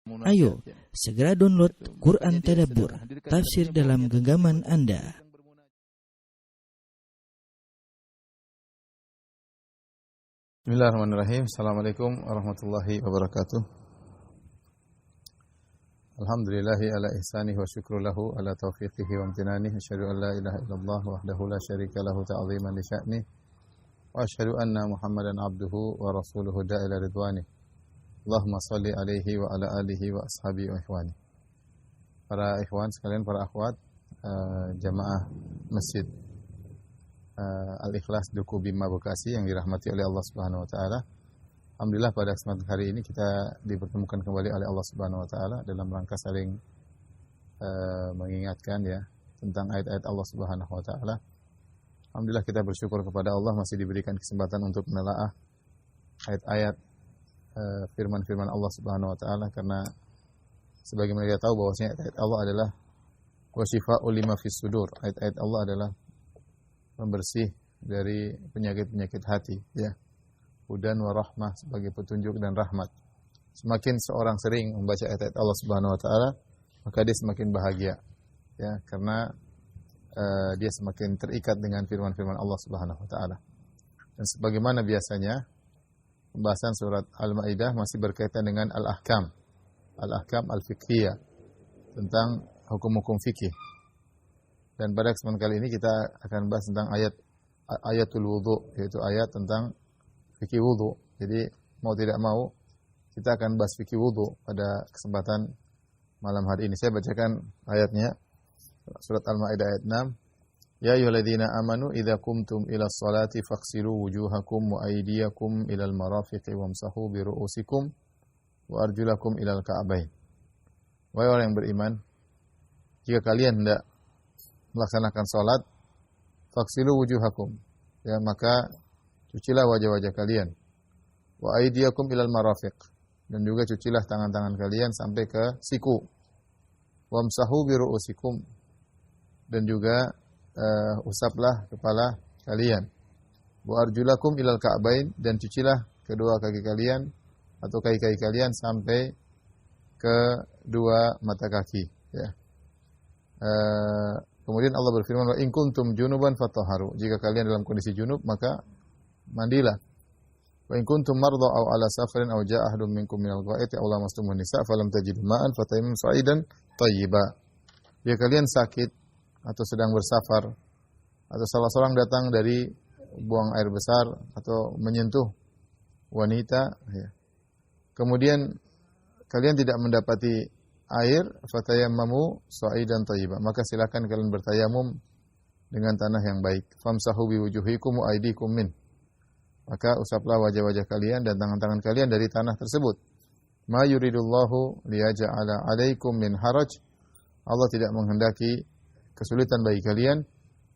Ayo, segera download Quran Tadabbur, tafsir dalam genggaman Anda. Bismillahirrahmanirrahim. Assalamualaikum warahmatullahi wabarakatuh. Alhamdulillahi ala ihsanihi wa syukru lahu ala taufiqihi wa amtinanihi. Asyhadu an la ilaha illallah wahdahu la syarika lahu ta'ziman li sya'ni. Wa asyhadu anna Muhammadan abduhu wa rasuluhu da'ila ridwani. Allahumma salli alaihi wa ala alihi wa ashabihi wa ikhwani. Para ikhwan sekalian, para akhwat, jamaah Masjid Al-Ikhlas Duku Bima Bekasi yang dirahmati oleh Allah Subhanahu wa taala. Alhamdulillah pada kesempatan hari ini kita dipertemukan kembali oleh Allah Subhanahu wa taala dalam rangka saling mengingatkan ya tentang ayat-ayat Allah Subhanahu wa taala. Alhamdulillah kita bersyukur kepada Allah masih diberikan kesempatan untuk menelaah ayat-ayat firman-firman Allah Subhanahu wa taala, karena sebagaimana kita tahu bahwasanya ayat Allah adalah wasyifa'ul lima fis sudur. Ayat-ayat Allah adalah pembersih dari penyakit-penyakit hati ya. Hudan wa rahmah, sebagai petunjuk dan rahmat. Semakin seorang sering membaca ayat-ayat Allah Subhanahu wa taala, maka dia semakin bahagia ya, karena dia semakin terikat dengan firman-firman Allah Subhanahu wa taala. Dan sebagaimana biasanya pembahasan surat Al-Maidah masih berkaitan dengan al-ahkam al-fiqhiyah, tentang hukum-hukum fikih. Dan pada kesempatan kali ini kita akan bahas tentang ayatul wudu, yaitu ayat tentang fikih wudu. Jadi mau tidak mau kita akan bahas fikih wudu pada kesempatan malam hari ini. Saya bacakan ayatnya, surat Al-Maidah ayat 6. Ya ayyuhalladzina amanu idza qumtum ilas salati faghsilu wujuhakum wa aydiyakum ilal marafiqi wamsahu bi ru'usikum wa arjulakum ilal ka'bain. Wahai orang yang beriman, jika kalian hendak melaksanakan salat, faghsilu wujuhakum, ya, maka cucilah wajah-wajah kalian. Wa aydiyakum ilal marafiq, dan juga cucilah tangan-tangan kalian sampai ke siku. Wamsahu bi ru'usikum, dan juga usaplah kepala kalian. Wa arjulakum ilal ka'bain, dan cucilah kedua kaki kalian atau kaki-kaki kalian sampai ke dua mata kaki ya. Kemudian Allah berfirman, wa in kuntum junuban fatahharu, jika kalian dalam kondisi junub maka mandilah. Wa in kuntum marda aw ala safarin aw jaa ahadun minkum minal gha'iti aw lamastumun nisa falam tajidu ma'an fatayammamu sa'idan thayyiba. Jika kalian sakit atau sedang bersafar, atau salah seorang datang dari buang air besar atau menyentuh wanita ya, kemudian kalian tidak mendapati air, fatayammamu sa'idan thayyiba, maka silakan kalian bertayamum dengan tanah yang baik. Famsahu biwujuhikum wa aydikum min, maka usaplah wajah-wajah kalian dan tangan-tangan kalian dari tanah tersebut. Ma yuridullahu liyaj'ala 'alaikum min haraj, Allah tidak menghendaki kesulitan bagi kalian,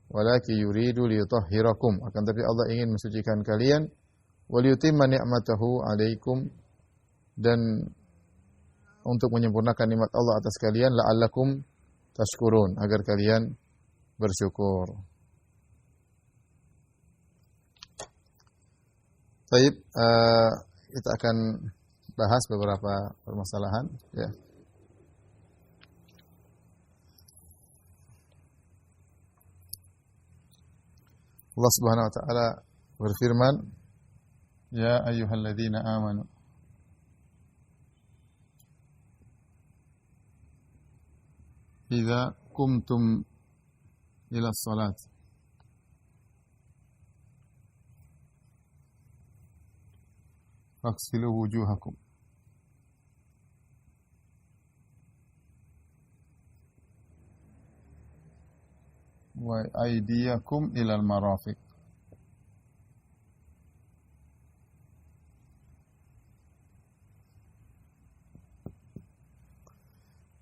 walaki yuridu liyutahhirakum, akan tapi Allah ingin mensucikan kalian, waliyutimma ni'matahu 'alaikum, dan untuk menyempurnakan nikmat Allah atas kalian, la'allakum tashkurun, agar kalian bersyukur. Baik, kita akan bahas beberapa permasalahan ya. Allah Subhanahu wa taala berfirman, ya ayyuhalladzina amanu idza qumtum ilas salat faghsilu wujuhakum wa aydiyakum ilal marafiq.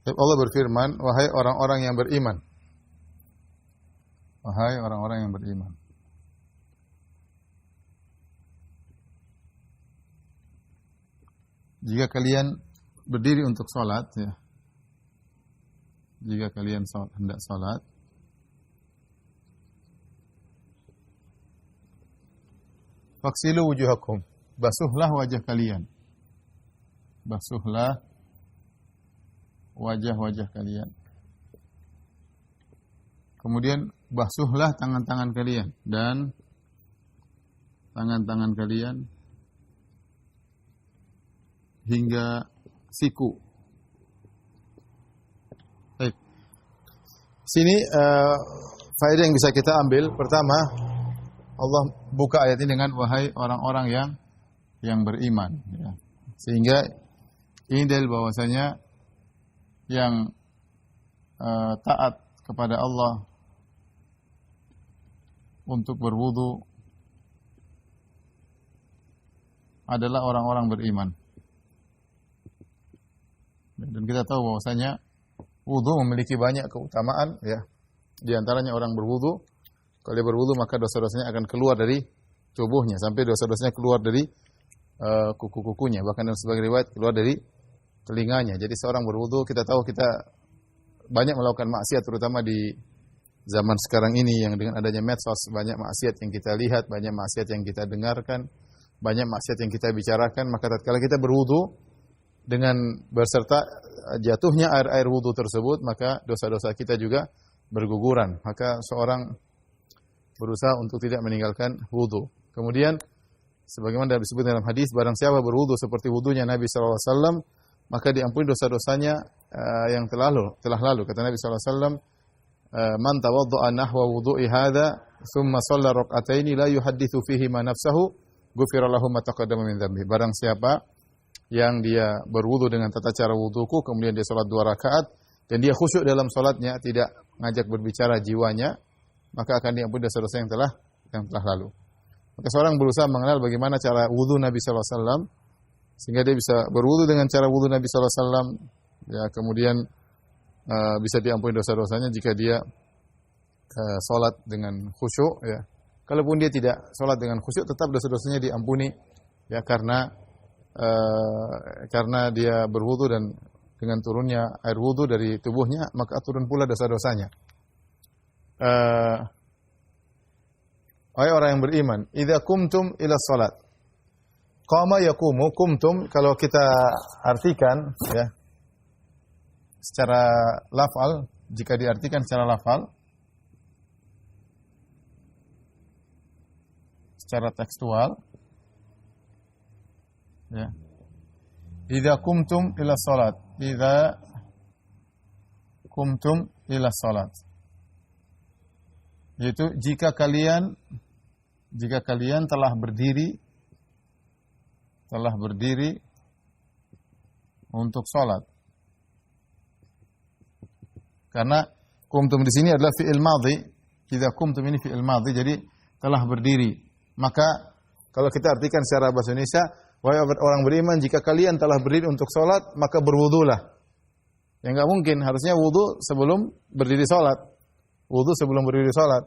Allah berfirman, wahai orang-orang yang beriman. Wahai orang-orang yang beriman. Jika kalian berdiri untuk salat ya. Jika kalian hendak salat, faghsilu wujuhakum, basuhlah wajah kalian. Basuhlah wajah-wajah kalian. Kemudian basuhlah tangan-tangan kalian dan tangan-tangan kalian hingga siku. Baik. Sini faedah yang bisa kita ambil. Pertama, Allah buka ayat ini dengan wahai orang-orang yang beriman. Ya. Sehingga ini dalil bahwasanya yang taat kepada Allah untuk berwudu adalah orang-orang beriman. Dan kita tahu bahwasanya wudu memiliki banyak keutamaan, ya. Di antaranya orang berwudu, kalau dia berwudu maka dosa-dosanya akan keluar dari tubuhnya sampai dosa-dosanya keluar dari kuku-kukunya, bahkan dalam sebagian riwayat keluar dari telinganya. Jadi seorang berwudu, kita tahu kita banyak melakukan maksiat terutama di zaman sekarang ini yang dengan adanya medsos, banyak maksiat yang kita lihat, banyak maksiat yang kita dengarkan, banyak maksiat yang kita bicarakan. Maka tatkala kita berwudu dengan berserta jatuhnya air wudu tersebut, maka dosa-dosa kita juga berguguran. Maka seorang berusaha untuk tidak meninggalkan wudu. Kemudian sebagaimana disebut dalam hadis, barang siapa berwudu seperti wudunya Nabi sallallahu alaihi wasallam, maka diampuni dosa-dosanya yang telah lalu. Kata Nabi sallallahu alaihi wasallam, man tawadda'a nahwa wudu'i hadza thumma shalla rak'ataini la yuhadditsu fihi ma nafsahu ghufira lahu ma taqaddama min dzambi. Barang siapa yang dia berwudu dengan tata cara wuduku, kemudian dia salat 2 rakaat dan dia khusyuk dalam salatnya, tidak ngajak berbicara jiwanya, maka akan diampuni dosa-dosa yang telah lalu. Maka seorang berusaha mengenal bagaimana cara wudu Nabi sallallahu alaihi wasallam sehingga dia bisa berwudu dengan cara wudu Nabi sallallahu alaihi wasallam, ya, kemudian bisa diampuni dosa-dosanya jika dia salat dengan khusyuk, ya. Kalaupun dia tidak salat dengan khusyuk, tetap dosa-dosanya diampuni, ya, karena dia berwudu dan dengan turunnya air wudu dari tubuhnya maka turun pula dosa-dosanya. Wahai orang yang beriman, idza kumtum ila shalat. Qama yaqumu, kumtum kalau kita artikan, ya, secara lafal, jika diartikan secara lafal, secara tekstual, ya. Idza kumtum ila shalat, idza kumtum ila shalat. Yaitu jika kalian telah berdiri untuk salat. Karena kumtum di sini adalah fi'il madhi, idza kumtum ini fi'il madhi, jadi telah berdiri. Maka kalau kita artikan secara bahasa Indonesia, wahai orang beriman, jika kalian telah berdiri untuk salat, maka berwudulah. Ya enggak mungkin, harusnya wudu sebelum berdiri salat. Wudu sebelum berdiri salat.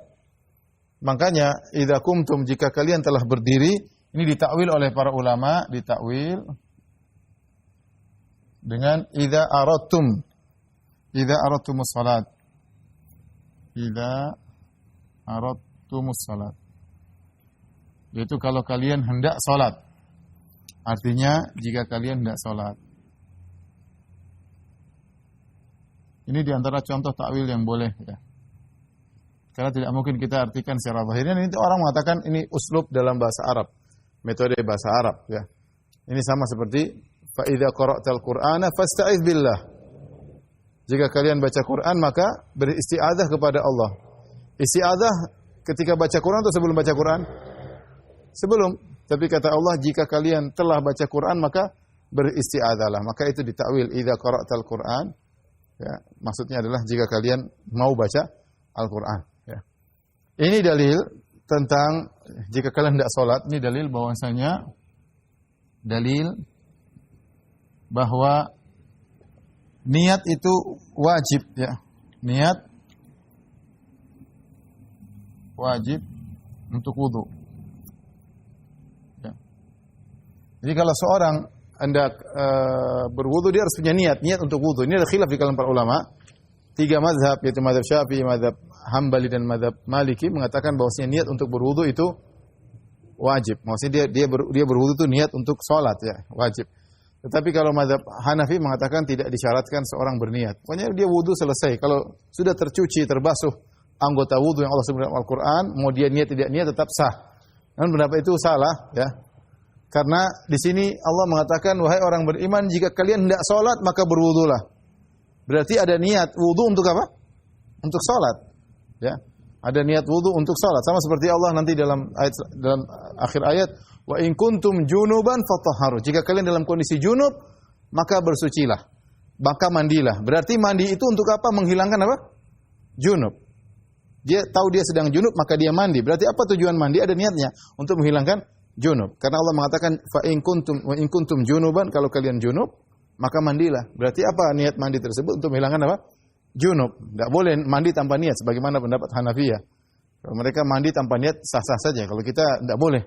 Makanya idza kumtum, jika kalian telah berdiri, ini ditakwil oleh para ulama, ditakwil dengan idza aradtumus salat. Idza aradtumus salat. Yaitu kalau kalian hendak salat. Artinya jika kalian hendak salat. Ini diantara contoh takwil yang boleh, ya. Karena tidak mungkin kita artikan secara zahirnya. Ini orang mengatakan ini uslub dalam bahasa Arab, metode bahasa Arab, ya. Ini sama seperti fa idza qara'tal Qur'ana fasta'iz billah. Jika kalian baca Quran maka beristiazah kepada Allah. Istiazah ketika baca Quran atau sebelum baca Quran? Sebelum. Tapi kata Allah, jika kalian telah baca Quran maka beristiazahlah. Maka itu ditakwil idza qara'tal Qur'an, ya. Maksudnya adalah jika kalian mau baca Al-Qur'an, ya. Ini dalil tentang jika kalian tidak salat, ini dalil bahwasanya bahwa niat itu wajib, ya. Niat wajib untuk wudu. Ya. Jadi kalau seorang hendak berwudu, dia harus punya niat untuk wudu. Ini ada khilaf di kalangan para ulama. 3 mazhab, yaitu mazhab Syafi'i, mazhab Hambali dan mazhab Maliki mengatakan bahwasanya niat untuk berwudu itu wajib. Maksudnya dia berwudu itu niat untuk salat, ya, wajib. Tetapi kalau mazhab Hanafi mengatakan tidak disyaratkan seorang berniat. Pokoknya dia wudu selesai. Kalau sudah tercuci, terbasuh anggota wudu yang Allah sebut dalam Al-Quran, mau dia niat tidak niat tetap sah. Namun pendapat itu salah, ya. Karena di sini Allah mengatakan, wahai orang beriman, jika kalian hendak sholat maka berwudulah. Berarti ada niat wudu untuk apa? Untuk sholat, ya. Ada niat wudu untuk sholat. Sama seperti Allah nanti dalam akhir ayat, wa in kuntum junuban fatahharu. Jika kalian dalam kondisi junub, maka bersucilah, maka mandilah. Berarti mandi itu untuk apa? Menghilangkan apa? Junub. Dia tahu dia sedang junub, maka dia mandi. Berarti apa tujuan mandi? Ada niatnya untuk menghilangkan junub. Karena Allah mengatakan fa in kuntum junuban, kalau kalian junub, maka mandilah. Berarti apa niat mandi tersebut? Untuk menghilangkan apa? Junub. Tidak boleh mandi tanpa niat sebagaimana pendapat Hanafiyah. Kalau mereka mandi tanpa niat sah-sah saja. Kalau kita tidak boleh.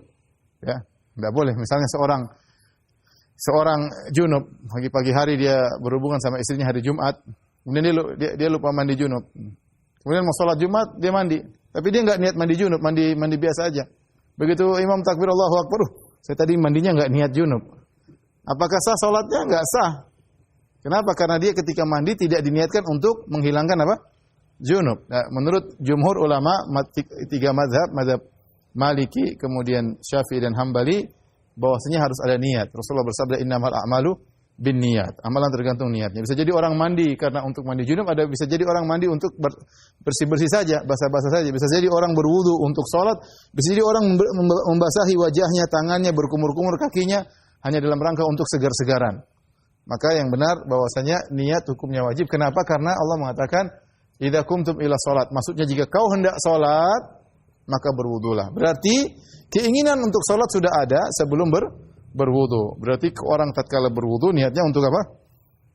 Ya, tidak boleh. Misalnya seorang junub, pagi-pagi hari dia berhubungan sama istrinya hari Jumat, kemudian dia lupa mandi junub. Kemudian mau sholat Jumat, dia mandi. Tapi dia enggak niat mandi junub, mandi biasa aja. Begitu imam takbir Allahu Akbar, saya tadi mandinya enggak niat junub. Apakah sah sholatnya? Enggak sah. Kenapa? Karena dia ketika mandi tidak diniatkan untuk menghilangkan apa? Junub. Nah, menurut jumhur ulama, tiga mazhab Maliki, kemudian Syafi'i dan Hambali, bahwasanya harus ada niat. Rasulullah bersabda, innamal a'malu binniyat. Amalan tergantung niatnya. Bisa jadi orang mandi karena untuk mandi junub, bisa jadi orang mandi untuk bersih-bersih saja, basah-basah saja. Bisa jadi orang berwudu untuk sholat, bisa jadi orang membasahi wajahnya, tangannya, berkumur-kumur kakinya hanya dalam rangka untuk segar-segaran. Maka yang benar bahwasanya niat hukumnya wajib. Kenapa? Karena Allah mengatakan idza kumtum ila salat. Maksudnya jika kau hendak salat, maka berwudulah. Berarti keinginan untuk salat sudah ada sebelum berwudu. Berarti orang tatkala berwudu niatnya untuk apa?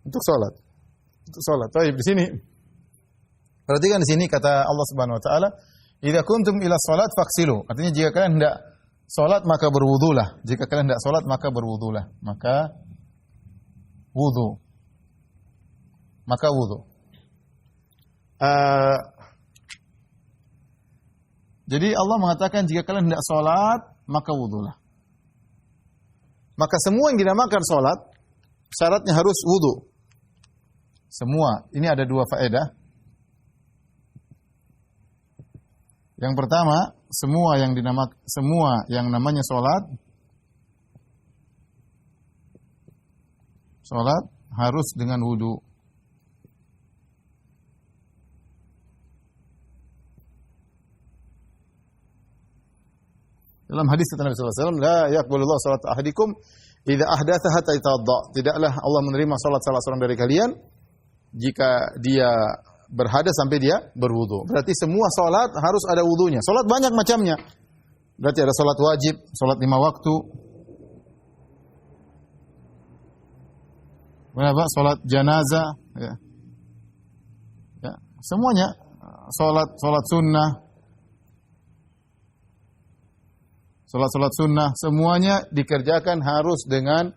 Untuk salat. Untuk salat. Baik, di sini perhatikan di sini kata Allah Subhanahu wa taala, idza kuntum ila salat faghsilu. Artinya jika kalian hendak salat maka berwudulah. Jika kalian hendak salat maka berwudulah. Maka wudu. Maka wudu. Jadi Allah mengatakan jika kalian hendak salat maka wudulah. Maka semua yang dinamakan salat syaratnya harus wudu. Semua. Ini ada dua faedah. Yang pertama, semua yang namanya salat harus dengan wudu. Dalam hadis kata Nabi sallallahu alaihi wasallam, la yaqbalullahu salat ahadikum idza ahdatha hatta yatawadda. Tidaklah Allah menerima salat salah seorang dari kalian jika dia berhadas sampai dia berwudu. Berarti semua salat harus ada wudunya. Salat banyak macamnya. Berarti ada salat wajib, salat 5 waktu. Berapa? Salat jenazah, ya. Ya, semuanya salat sunnah. Salat sunnah semuanya dikerjakan harus dengan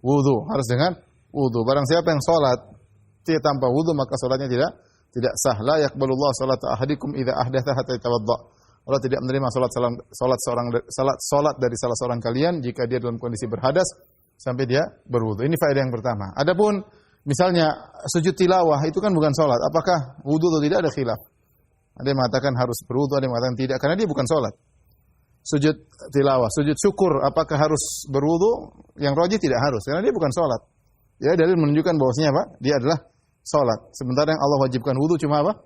wudu, harus dengan wudu. Barang siapa yang salat tanpa wudu maka salatnya tidak sah. La yaqbalullahu salata ahadikum idza ahdatha hatta yatawadda. Allah tidak menerima salat dari salah seorang kalian jika dia dalam kondisi berhadas sampai dia berwudu. Ini faedah yang pertama. Adapun misalnya sujud tilawah itu kan bukan salat. Apakah wudu atau tidak ada khilaf. Ada yang mengatakan harus berwudu, ada yang mengatakan tidak karena dia bukan salat. Sujud tilawah, sujud syukur apakah harus berwudu? Yang rajih tidak harus karena dia bukan salat. Ya, dalil menunjukkan bahwasanya apa? Dia adalah salat. Sementara yang Allah wajibkan wudu cuma apa?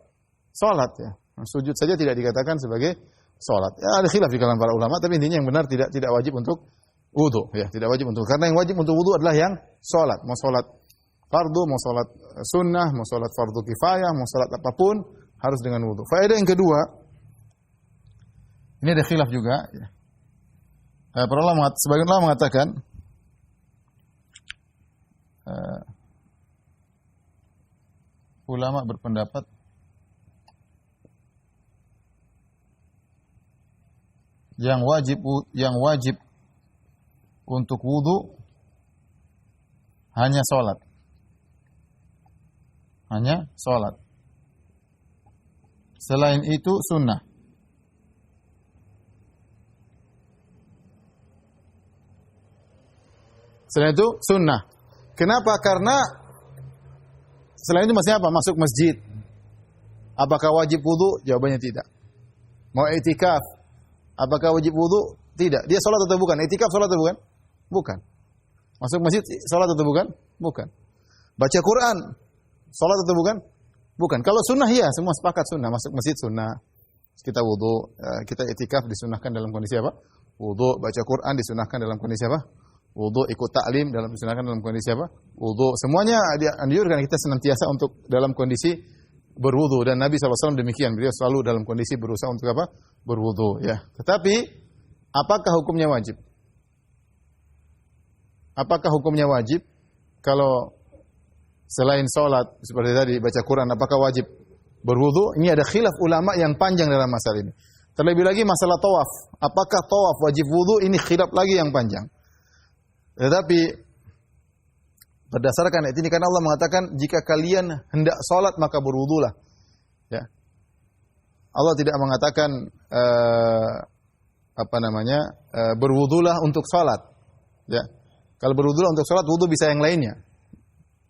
Salat ya. Sujud saja tidak dikatakan sebagai salat. Ya, ada khilaf di kalangan para ulama tapi intinya yang benar tidak wajib untuk wudu ya, tidak wajib untuk. Karena yang wajib untuk wudu adalah yang salat. Mau salat fardu, mau salat sunnah, mau salat fardu kifayah, mau salat apapun harus dengan wudu. Faedah yang kedua, ini ada khilaf juga. Para ulama, sebagian ulama mengatakan ulama berpendapat yang wajib untuk wudu hanya salat. Hanya salat. Selain itu sunnah. Selain itu sunnah. Kenapa? Karena selain itu masih apa? Masuk masjid. Apakah wajib wudu? Jawabannya tidak. Mau i'tikaf, apakah wajib wudu? Tidak. Dia sholat atau bukan? I'tikaf sholat atau bukan? Bukan. Masuk masjid sholat atau bukan? Bukan. Baca Quran sholat atau bukan? Bukan. Kalau sunnah ya, semua sepakat sunnah. Masuk masjid sunnah. Kita wudu, kita i'tikaf disunahkan dalam kondisi apa? Wudu. Baca Quran disunahkan dalam kondisi apa? Wudu. Ikut taklim disunahkan dalam kondisi apa? Wudu. Semuanya dianjurkan kita senantiasa untuk dalam kondisi berwudu, dan Nabi SAW demikian. Beliau selalu dalam kondisi berusaha untuk apa? Berwudu, ya. Tetapi apakah hukumnya wajib? Apakah hukumnya wajib kalau selain salat seperti tadi baca Quran, apakah wajib berwudu? Ini ada khilaf ulama yang panjang dalam masalah ini. Terlebih lagi masalah tawaf. Apakah tawaf wajib wudu? Ini khilaf lagi yang panjang. Tetapi berdasarkan ayat ini, karena Allah mengatakan jika kalian hendak salat maka berwudulah. Ya. Allah tidak mengatakan berwudulah untuk salat. Ya. Kalau berwudulah untuk salat, wudu bisa yang lainnya.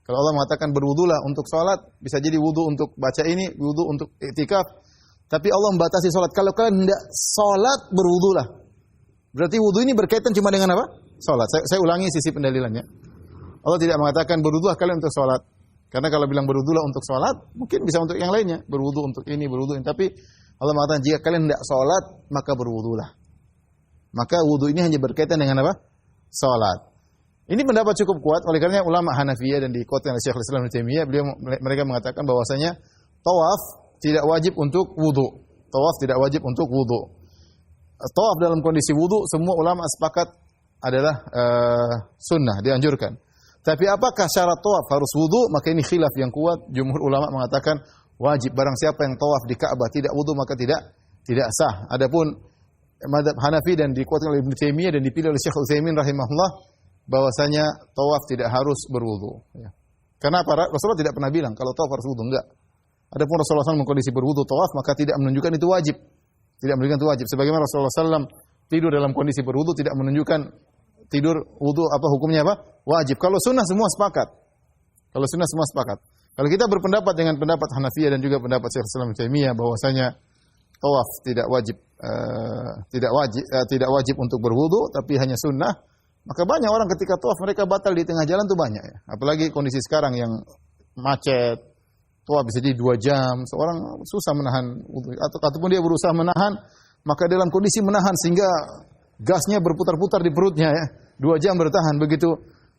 Kalau Allah mengatakan berwudulah untuk salat, bisa jadi wudu untuk baca ini, wudu untuk i'tikaf. Tapi Allah membatasi salat. Kalau kalian hendak salat, berwudulah. Berarti wudu ini berkaitan cuma dengan apa? Salat. Saya ulangi sisi pendalilannya. Allah tidak mengatakan berwudulah kalian untuk salat. Karena kalau bilang berwudulah untuk salat, mungkin bisa untuk yang lainnya. Berwudu untuk ini, berwudu ini. Tapi Allah mengatakan jika kalian tidak salat, maka berwudulah. Maka wudu ini hanya berkaitan dengan apa? Salat. Ini pendapat cukup kuat. Oleh karenanya ulama Hanafiyah dan dikuatkan oleh Syekhul Islam Ibnu Taimiyah, mereka mengatakan bahwasanya tawaf tidak wajib untuk wudu. Tawaf tidak wajib untuk wudu. Tawaf dalam kondisi wudu, semua ulama sepakat adalah sunnah, dianjurkan. Tapi apakah syarat tawaf harus wudu? Maka ini khilaf yang kuat. Jumhur ulama mengatakan wajib. Barang siapa yang tawaf di Ka'bah tidak wudu maka tidak sah. Adapun mazhab Hanafi dan dikuatkan oleh Ibnu Taimiyah dan dipilih oleh Syekh Utsaimin rahimahullah bahwasanya tawaf tidak harus berwudu. Ya. Karena Rasulullah tidak pernah bilang kalau tawaf harus wudu, enggak. Adapun Rasulullah SAW mengkondisi berwudu tawaf maka tidak menunjukkan itu wajib. Tidak menunjukkan itu wajib. Sebagaimana Rasulullah SAW tidur dalam kondisi berwudu tidak menunjukkan tidur wudu apa hukumnya apa? Wajib. Kalau sunnah semua sepakat. Kalau sunnah semua sepakat. Kalau kita berpendapat dengan pendapat Hanafiyah dan juga pendapat Syekh Islam Ibnu Taimiyah bahwasanya tawaf tidak wajib untuk berwudu tapi hanya sunnah, maka banyak orang ketika tawaf mereka batal di tengah jalan tuh banyak ya. Apalagi kondisi sekarang yang macet. Tawaf bisa jadi 2 jam, seorang susah menahan wudu ataupun dia berusaha menahan, maka dalam kondisi menahan sehingga gasnya berputar-putar di perutnya ya. 2 jam bertahan, begitu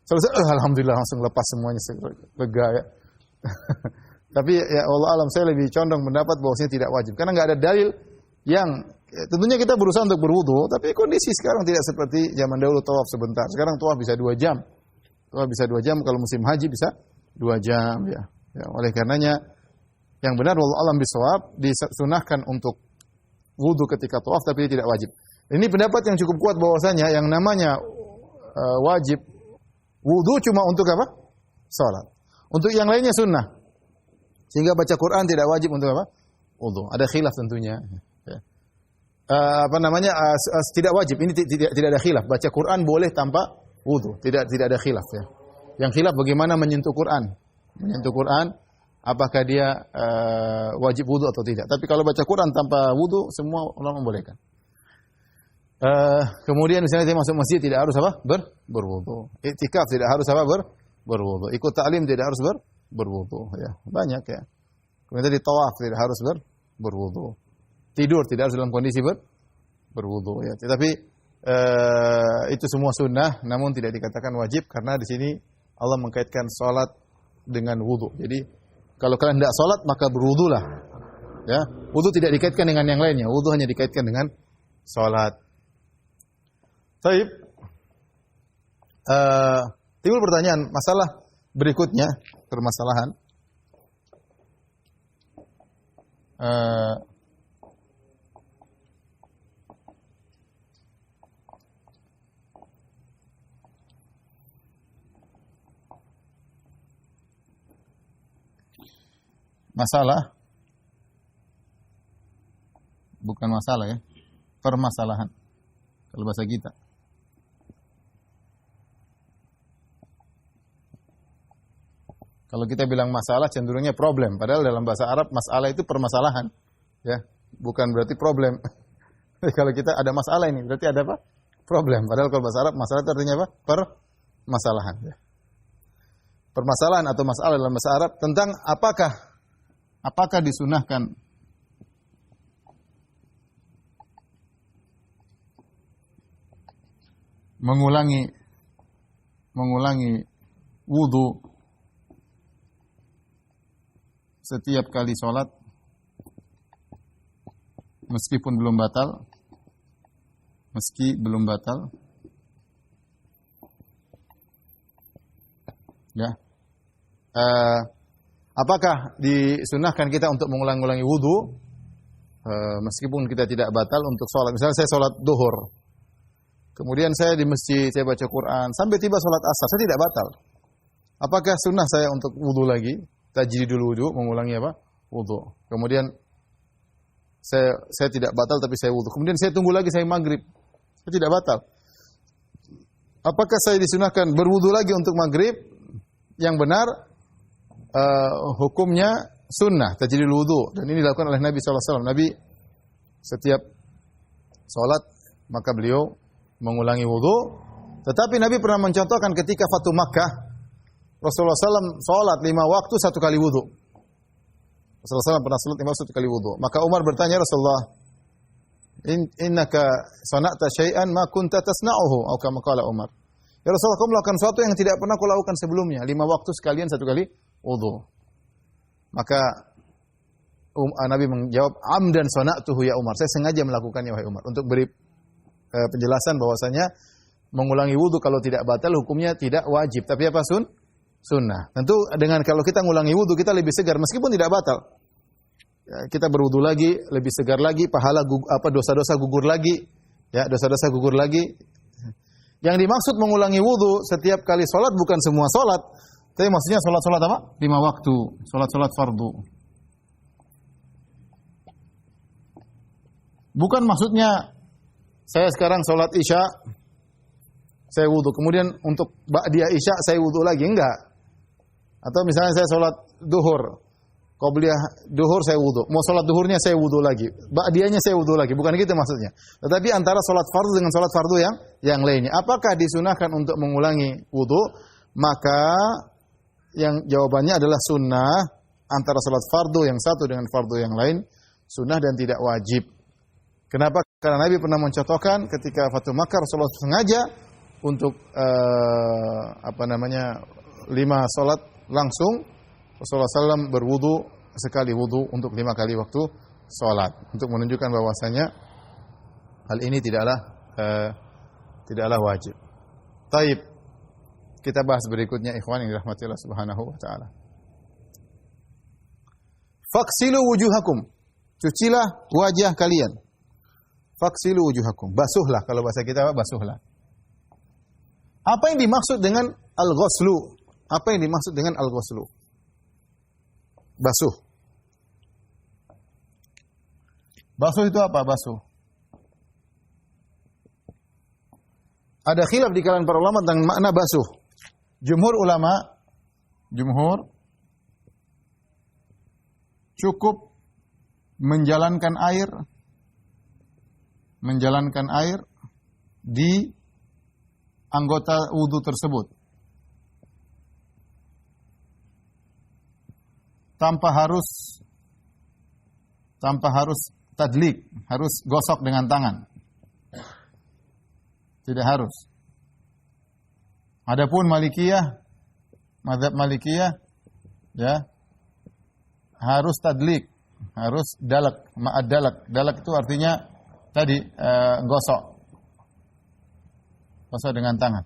selesai alhamdulillah langsung lepas semuanya, lega ya. Tapi ya Allah alam, saya lebih condong mendapat bahwasanya tidak wajib karena enggak ada dalil yang tentunya kita berusaha untuk berwudu, tapi kondisi sekarang tidak seperti zaman dahulu tawaf sebentar. Sekarang tawaf bisa 2 jam. Tawaf bisa 2 jam, kalau musim haji bisa 2 jam ya. Ya, oleh karenanya yang benar wallahu alam bisawab disunahkan untuk wudu ketika tawaf tapi tidak wajib. Ini pendapat yang cukup kuat bahwasanya yang namanya wajib wudu cuma untuk apa? Salat. Untuk yang lainnya sunnah. Sehingga baca Quran tidak wajib untuk apa? Wudu. Ada khilaf tentunya. Ya. Tidak wajib. Ini tidak ada khilaf. Baca Quran boleh tanpa wudu. Tidak ada khilaf ya. Yang khilaf bagaimana menyentuh Quran. Menyentuh Quran apakah dia wajib wudu atau tidak. Tapi kalau baca Quran tanpa wudu semua ulama membolehkan. Kemudian misalnya dia masuk masjid tidak harus apa? Berwudu. Iktikaf tidak harus apa? Berwudu. Ikut taklim tidak harus berwudu ya. Banyak ya. Kemudian di tawaf tidak harus berwudu. Tidur tidak harus dalam kondisi berwudu ya. Tetapi itu semua sunnah namun tidak dikatakan wajib karena di sini Allah mengkaitkan salat dengan wudu. Jadi kalau kalian tidak salat maka berwudulah. Ya. Wudu tidak dikaitkan dengan yang lainnya. Wudu hanya dikaitkan dengan salat. Baik. Timbul pertanyaan, masalah berikutnya, permasalahan. Masalah, bukan masalah ya, permasalahan. Kalau bahasa kita. Kalau kita bilang masalah cenderungnya problem, padahal dalam bahasa Arab masalah itu permasalahan, ya, bukan berarti problem. Kalau kita ada masalah ini berarti ada apa? Problem. Padahal kalau bahasa Arab masalah itu artinya apa? Permasalahan. Ya. Permasalahan atau masalah dalam bahasa Arab tentang apakah disunahkan mengulangi wudu setiap kali sholat meskipun belum batal, ya. Apakah disunahkan kita untuk mengulang-ulangi wudu meskipun kita tidak batal untuk sholat? Misalnya saya sholat duhur, kemudian saya di masjid, saya baca Quran, sampai tiba sholat asar, saya tidak batal. Apakah sunnah saya untuk wudu lagi? Tajdidul wudu, mengulangi apa? Wudu. Kemudian saya tidak batal tapi saya wudu. Kemudian saya tunggu lagi, saya maghrib. Saya tidak batal. Apakah saya disunahkan berwudu lagi untuk maghrib? Yang benar, hukumnya sunnah, tajdidul wudu. Dan ini dilakukan oleh Nabi SAW. Nabi setiap sholat, maka beliau mengulangi wudu. Tetapi Nabi pernah mencontohkan ketika Fatu Makkah, Rasulullah SAW sholat 5 waktu 1 kali wudu. Rasulullah SAW pernah sholat 5 waktu 1 kali wudu. Maka Umar bertanya, Rasulullah, innaka sana'ta syai'an ma kunta tasna'uhu, atau kama qala Umar. Ya Rasulullah, kamu melakukan sesuatu yang tidak pernah kau lakukan sebelumnya. 5 waktu sekalian 1 kali wudu. Maka Nabi menjawab, amdan sana'tuhu ya Umar. Saya sengaja melakukannya wahai Umar. Untuk beri penjelasan bahwasanya mengulangi wudu kalau tidak batal hukumnya tidak wajib. Tapi apa sunnah. Tentu dengan kalau kita mengulangi wudu kita lebih segar meskipun tidak batal. Ya, kita berwudu lagi, lebih segar lagi, pahala dosa-dosa gugur lagi. Ya, dosa-dosa gugur lagi. Yang dimaksud mengulangi wudu setiap kali sholat bukan semua sholat. Tapi maksudnya sholat-sholat apa? 5 waktu. Sholat-sholat fardu. Bukan maksudnya saya sekarang sholat isya, saya wudu. Kemudian untuk ba'diyah isya saya wudu lagi. Enggak. Atau misalnya saya sholat duhur. Qobliyah duhur saya wudu. Mau sholat duhurnya saya wudu lagi. Ba'diyahnya saya wudu lagi. Bukan gitu maksudnya. Tetapi antara sholat fardu dengan sholat fardu yang lainnya. Apakah disunahkan untuk mengulangi wudu? Maka yang jawabannya adalah sunnah. Antara sholat fardu yang satu dengan fardu yang lain. Sunnah dan tidak wajib. Kenapa? Karena Nabi pernah mencontohkan ketika Fatu Makkah Rasulullah sengaja untuk 5 sholat langsung Rasulullah SAW berwudu sekali wudu untuk 5 kali waktu sholat untuk menunjukkan bahwasanya hal ini tidaklah wajib. Taib. Kita bahas berikutnya ikhwan yang dirahmati Allah Subhanahu wa taala. Faksilu wujuhakum. Cucilah wajah kalian. Faksilu wujuhakum. Basuhlah kalau bahasa kita basuhlah. Apa yang dimaksud dengan al-ghuslu? Apa yang dimaksud dengan al-ghuslu? Basuh. Basuh itu apa? Basuh. Ada khilaf di kalangan para ulama tentang makna basuh. Jumhur cukup menjalankan air di anggota wudu tersebut. Tanpa harus tadlik, harus gosok dengan tangan. Tidak harus. Adapun mazhab Malikiyah ya harus tadlik, harus dalak, ma'ad dalak. Dalak itu artinya tadi gosok dengan tangan.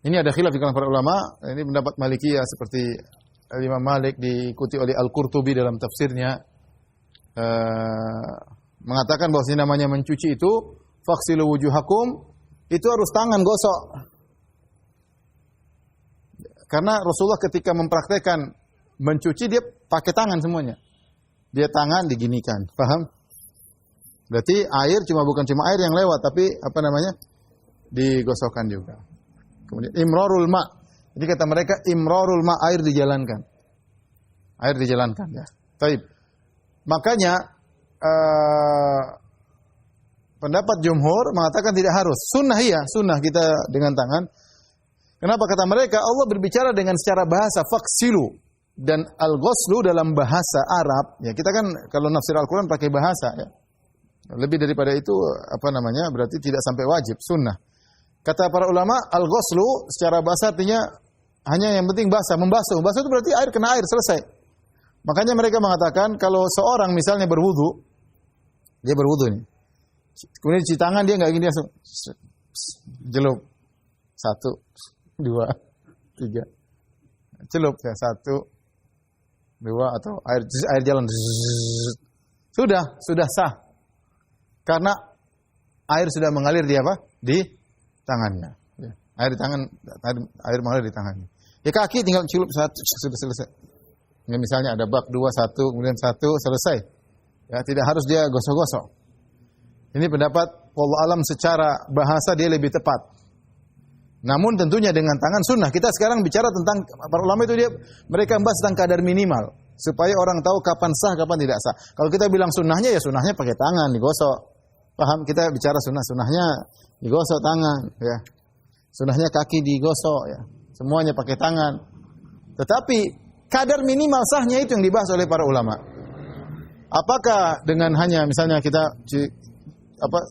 Ini ada khilaf di kalangan para ulama. Ini pendapat Malikiyah seperti Imam Malik diikuti oleh Al-Qurtubi dalam tafsirnya mengatakan bahwa namanya mencuci itu faksilu wujuhakum itu harus tangan gosok. Karena Rasulullah ketika mempraktekkan mencuci dia pakai tangan semuanya. Dia tangan diginikan, paham? Berarti air bukan cuma air yang lewat tapi digosokkan juga. Kemudian imrarul ma. Jadi kata mereka imrarul ma, air dijalankan. Air dijalankan ya. Taib. Makanya pendapat jumhur mengatakan tidak harus. Sunnah iya, sunnah kita dengan tangan. Kenapa kata mereka? Allah berbicara dengan secara bahasa faksilu dan al-ghuslu dalam bahasa Arab. Ya, kita kan kalau nafsir Al-Qur'an pakai bahasa ya. Lebih daripada itu berarti tidak sampai wajib, sunnah. Kata para ulama, al-ghuslu secara bahasa artinya hanya yang penting basah, membasuh. Membasuh itu berarti air kena air, selesai. Makanya mereka mengatakan kalau seorang misalnya berwudu, dia berwudu nih. Kemudian cuci tangan dia enggak gini langsung jelup. 1, 2, 3. Celup ya 1, 2 atau air jalan. Sudah sah. Karena air sudah mengalir di apa? Di tangannya. Ya. Air mengalir di tangannya. Ya kaki tinggal celup 1 sudah selesai. Ya, misalnya ada bak 2, 1, kemudian 1 selesai. Ya, tidak harus dia gosok-gosok. Ini pendapat wallahu alam secara bahasa dia lebih tepat. Namun tentunya dengan tangan sunnah. Kita sekarang bicara tentang para ulama itu mereka membahas tentang kadar minimal supaya orang tahu kapan sah, kapan tidak sah. Kalau kita bilang sunnahnya ya sunnahnya pakai tangan digosok. Paham? Kita bicara sunnahnya digosok tangan ya. Sunnahnya kaki digosok ya. Semuanya pakai tangan. Tetapi kadar minimal sahnya itu yang dibahas oleh para ulama. Apakah dengan hanya misalnya kita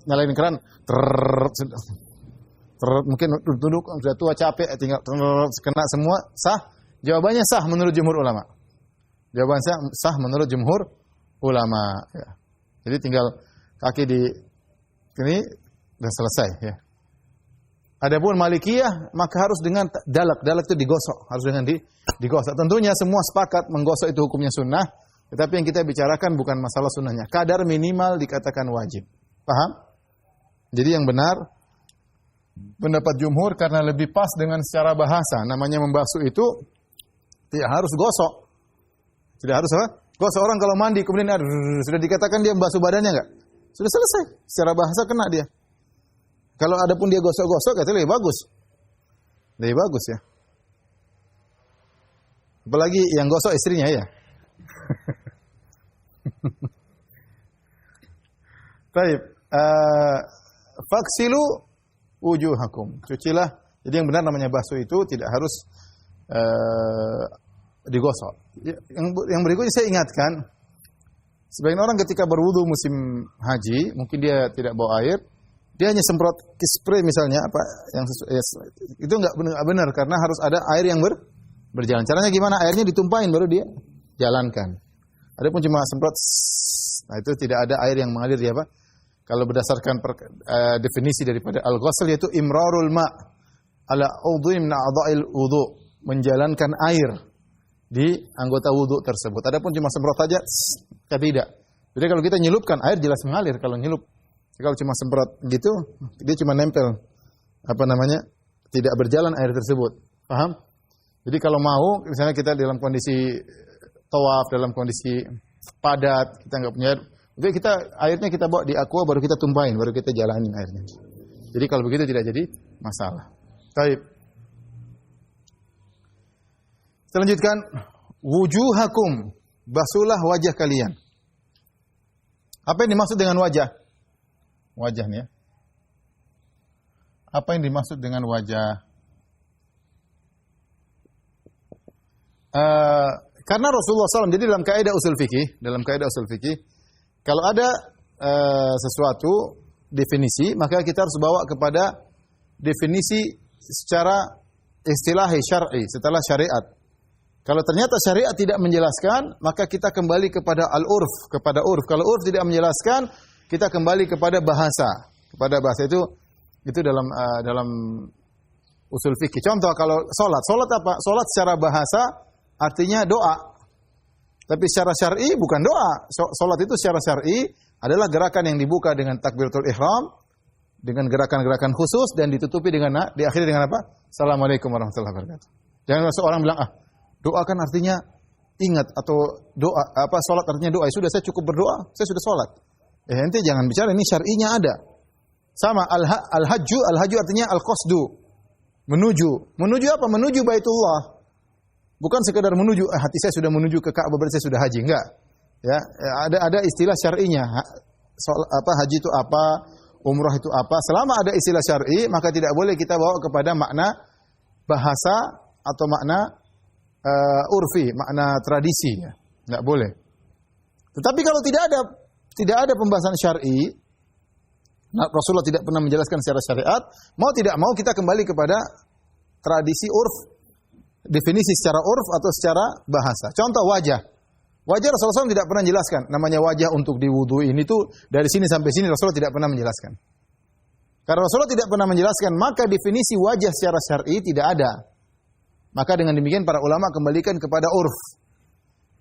nyalain keran mungkin duduk sudah tua capek tinggal kena semua sah? Jawabannya sah menurut jumhur ulama. Jawabannya sah menurut jumhur ulama ya. Jadi tinggal kaki di ini sudah selesai ya. Adapun Malikiyah maka harus dengan dalak. Dalak itu digosok, harus dengan digosok. Tentunya semua sepakat menggosok itu hukumnya sunnah, tetapi yang kita bicarakan bukan masalah sunnahnya. Kadar minimal dikatakan wajib. Paham? Jadi yang benar pendapat jumhur karena lebih pas dengan secara bahasa. Namanya membasuh itu tidak harus gosok. Tidak harus apa? Gosok orang kalau mandi kemudian sudah dikatakan dia membasuh badannya enggak? Sudah selesai. Secara bahasa kena dia. Kalau ada pun dia gosok-gosok itu lebih bagus. Lebih bagus ya. Apalagi yang gosok istrinya ya. Baik. Faksilu wujuhakum. Cucilah. Jadi yang benar namanya basuh itu tidak harus digosok. Yang berikutnya saya ingatkan, sebagian orang ketika berwudu musim haji, mungkin dia tidak bawa air, dia hanya semprot spray misalnya itu enggak benar karena harus ada air yang berjalan. Caranya gimana? Airnya ditumpahin baru dia jalankan. Adapun cuma semprot, nah itu tidak ada air yang mengalir di apa? Kalau berdasarkan definisi daripada al-ghusl yaitu imrarul ma ala udhu'in min a'dha'il wudhu, menjalankan air di anggota wudu tersebut. Adapun cuma semprot saja tidak. Jadi kalau kita nyelupkan air jelas mengalir kalau nyelup. Kalau cuma semprot gitu, dia cuma nempel tidak berjalan air tersebut. Paham? Jadi kalau mau misalnya kita dalam kondisi tawaf, dalam kondisi padat, kita enggak punya air, jadi airnya kita bawa di aqua baru kita tumpahin, baru kita jalanin airnya. Jadi kalau begitu tidak jadi masalah. Baik. Kita lanjutkan. Wujuhakum, basuhlah wajah kalian. Apa yang dimaksud dengan wajah? Wajah nih ya. Apa yang dimaksud dengan wajah? Karena Rasulullah SAW, jadi dalam kaidah usul fikih, kalau ada sesuatu definisi, maka kita harus bawa kepada definisi secara istilahi syar'i, setelah syariat. Kalau ternyata syariat tidak menjelaskan, maka kita kembali kepada al-urf, kepada urf. Kalau urf tidak menjelaskan, kita kembali kepada bahasa. Kepada bahasa itu dalam usul fikih. Contoh kalau salat apa? Salat secara bahasa artinya doa. Tapi secara syar'i bukan doa. Salat itu secara syar'i adalah gerakan yang dibuka dengan takbiratul ihram, dengan gerakan-gerakan khusus dan ditutupi diakhiri dengan apa? Assalamualaikum warahmatullahi wabarakatuh. Jangan seorang bilang, doa kan artinya ingat atau doa salat artinya doa. Sudah saya cukup berdoa, saya sudah salat. Ente jangan bicara ini syar'inya ada. Sama al-hajju artinya al-qasdu. Menuju apa? Menuju Baitullah. Bukan sekedar menuju, hati saya sudah menuju ke Ka'bah berarti saya sudah haji, enggak. Ya, ada istilah syar'inya. Haji itu apa? Umrah itu apa? Selama ada istilah syar'i, maka tidak boleh kita bawa kepada makna bahasa atau makna urfi, makna tradisi, ya. Enggak boleh. Tetapi kalau tidak ada pembahasan syar'i, Rasulullah tidak pernah menjelaskan secara syariat, mau tidak mau kita kembali kepada tradisi urf, definisi secara urf atau secara bahasa. Contoh wajah. Wajah Rasulullah SAW tidak pernah menjelaskan. Namanya wajah untuk diwudu ini tuh dari sini sampai sini Rasulullah tidak pernah menjelaskan. Karena Rasulullah tidak pernah menjelaskan, maka definisi wajah secara syar'i tidak ada. Maka dengan demikian para ulama kembalikan kepada urf.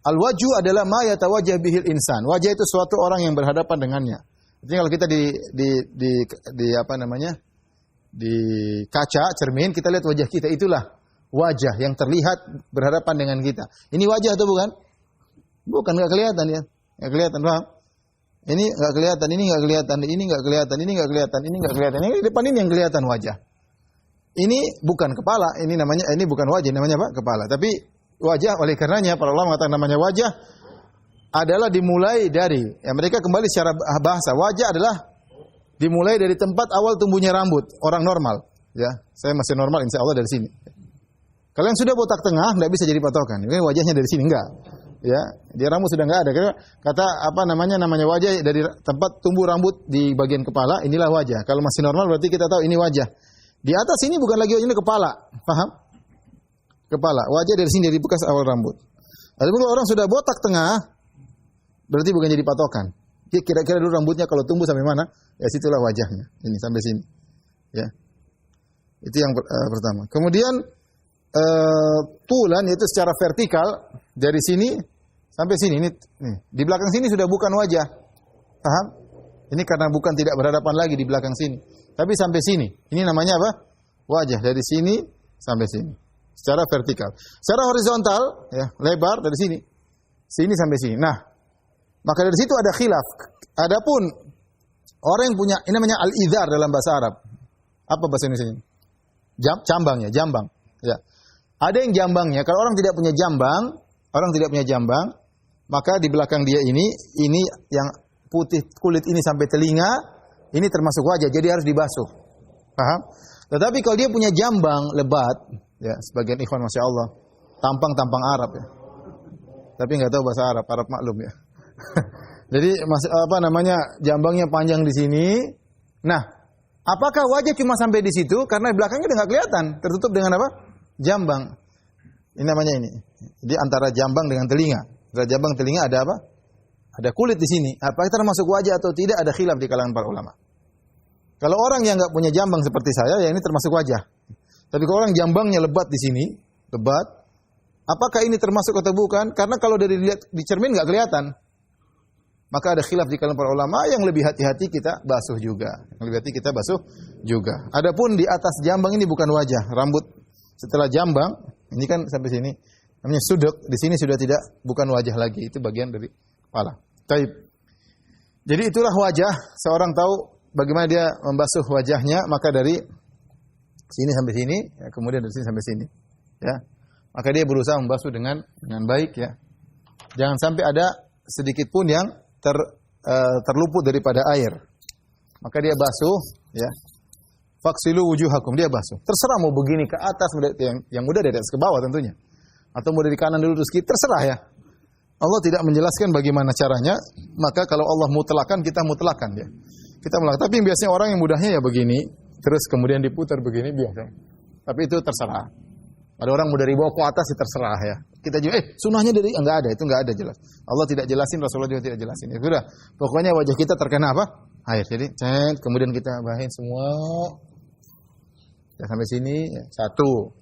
Al-wajhu adalah ma yatawajjah bihil insan. Wajah itu suatu orang yang berhadapan dengannya. Jadi kalau kita di kaca cermin, kita lihat wajah kita, itulah wajah yang terlihat berhadapan dengan kita. Ini wajah atau bukan? Bukan, enggak kelihatan ya. Enggak kelihatan, paham? Ini enggak kelihatan, ini enggak kelihatan, ini enggak kelihatan, ini enggak kelihatan, ini enggak kelihatan. Ini depan ini yang kelihatan wajah. Ini bukan kepala, ini bukan wajah, namanya apa? Kepala. Tapi wajah, oleh karenanya para ulama mengatakan namanya wajah adalah dimulai dari, mereka kembali secara bahasa. Wajah adalah dimulai dari tempat awal tumbuhnya rambut orang normal. Ya, saya masih normal, insya Allah dari sini. Kalau yang sudah botak tengah, tidak bisa jadi patokan. Ini wajahnya dari sini enggak. Ya, dia rambut sudah enggak ada. Kata namanya wajah dari tempat tumbuh rambut di bagian kepala, inilah wajah. Kalau masih normal berarti kita tahu ini wajah. Di atas ini bukan lagi wajah, ini kepala. Paham? Kepala. Wajah dari sini, dari bekas awal rambut. Lalu kalau orang sudah botak tengah, berarti bukan jadi patokan. Kira-kira dulu rambutnya kalau tumbuh sampai mana? Ya situlah wajahnya. Ini sampai sini. Ya. Itu yang pertama. Kemudian tulan yaitu secara vertikal dari sini sampai sini. Ini di belakang sini sudah bukan wajah. Paham? Ini karena bukan tidak berhadapan lagi di belakang sini. Tapi sampai sini. Ini namanya apa? Wajah dari sini sampai sini. Secara vertikal. Secara horizontal, ya, lebar dari sini. Sini sampai sini. Nah, maka dari situ ada khilaf. Adapun orang yang punya, ini namanya al-idhar dalam bahasa Arab. Apa bahasa Indonesia? Jambang. Ya. Ada yang jambangnya. Kalau orang tidak punya jambang, maka di belakang dia ini yang putih kulit ini sampai telinga, ini termasuk wajah. Jadi harus dibasuh. Paham? Tetapi kalau dia punya jambang lebat, ya, sebagian ikhwan masya Allah, tampang Arab ya. Tapi nggak tahu bahasa Arab maklum ya. Jadi jambangnya panjang di sini. Nah, apakah wajah cuma sampai di situ? Karena belakangnya udah nggak kelihatan, tertutup dengan apa? Jambang. Ini namanya ini. Jadi antara jambang dengan telinga. Antara jambang telinga ada apa? Ada kulit di sini. Apakah termasuk wajah atau tidak? Ada khilaf di kalangan para ulama. Kalau orang yang nggak punya jambang seperti saya, ya ini termasuk wajah. Tapi kalau orang jambangnya lebat di sini, apakah ini termasuk atau bukan? Karena kalau dari lihat di cermin nggak kelihatan. Maka ada khilaf di kalangan para ulama, yang lebih hati-hati kita basuh juga. Adapun di atas jambang ini bukan wajah, rambut setelah jambang, ini kan sampai sini, namanya suduk, di sini sudah bukan wajah lagi, itu bagian dari kepala. Taib. Jadi itulah wajah, seorang tahu bagaimana dia membasuh wajahnya, maka dari sini sampai sini, ya, kemudian dari sini sampai sini. Ya. Maka dia berusaha membasuh dengan baik ya. Jangan sampai ada sedikit pun yang terluput daripada air. Maka dia basuh, ya. Faksilu wujuhakum, dia basuh. Terserah mau begini ke atas, yang mudah dari atas ke bawah tentunya. Atau mau dari kanan dulu terus kiri, terserah ya. Allah tidak menjelaskan bagaimana caranya, maka kalau Allah mutlakan, kita mutlakan ya. Kita melakukan. Tapi biasanya orang yang mudahnya ya begini, terus kemudian diputar begini biasa. Tapi itu terserah. Ada orang mau dari bawah ke atas, ya terserah ya. Kita juga, sunnahnya dari enggak ada, itu enggak ada jelas. Allah tidak jelasin, Rasulullah juga tidak jelasin. Ya sudah, pokoknya wajah kita terkena apa? Air. Jadi, kemudian kita bahin semua. Ya, sampai sini, ya, satu.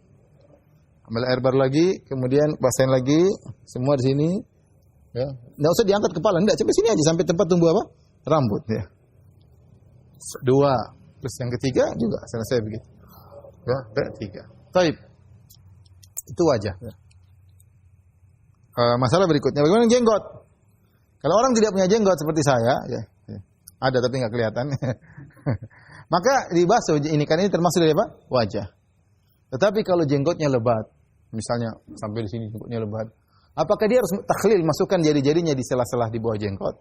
Ambil air baru lagi, kemudian basahin lagi, semua di sini. Ya, enggak usah diangkat kepala, enggak, sampai sini aja, sampai tempat tumbuh apa? Rambut ya. Dua. Terus yang ketiga juga selesai begitu. Ya, ketiga. Taib. Itu wajah. Ya. Masalah berikutnya, bagaimana jenggot? Kalau orang tidak punya jenggot seperti saya, ya, ada tapi nggak kelihatan, maka dibasuh ini kan ini termasuk dari apa? Wajah. Tetapi kalau jenggotnya lebat, misalnya sampai di sini jenggotnya lebat, apakah dia harus takhlil, masukkan jari-jarinya di sela-sela di bawah jenggot?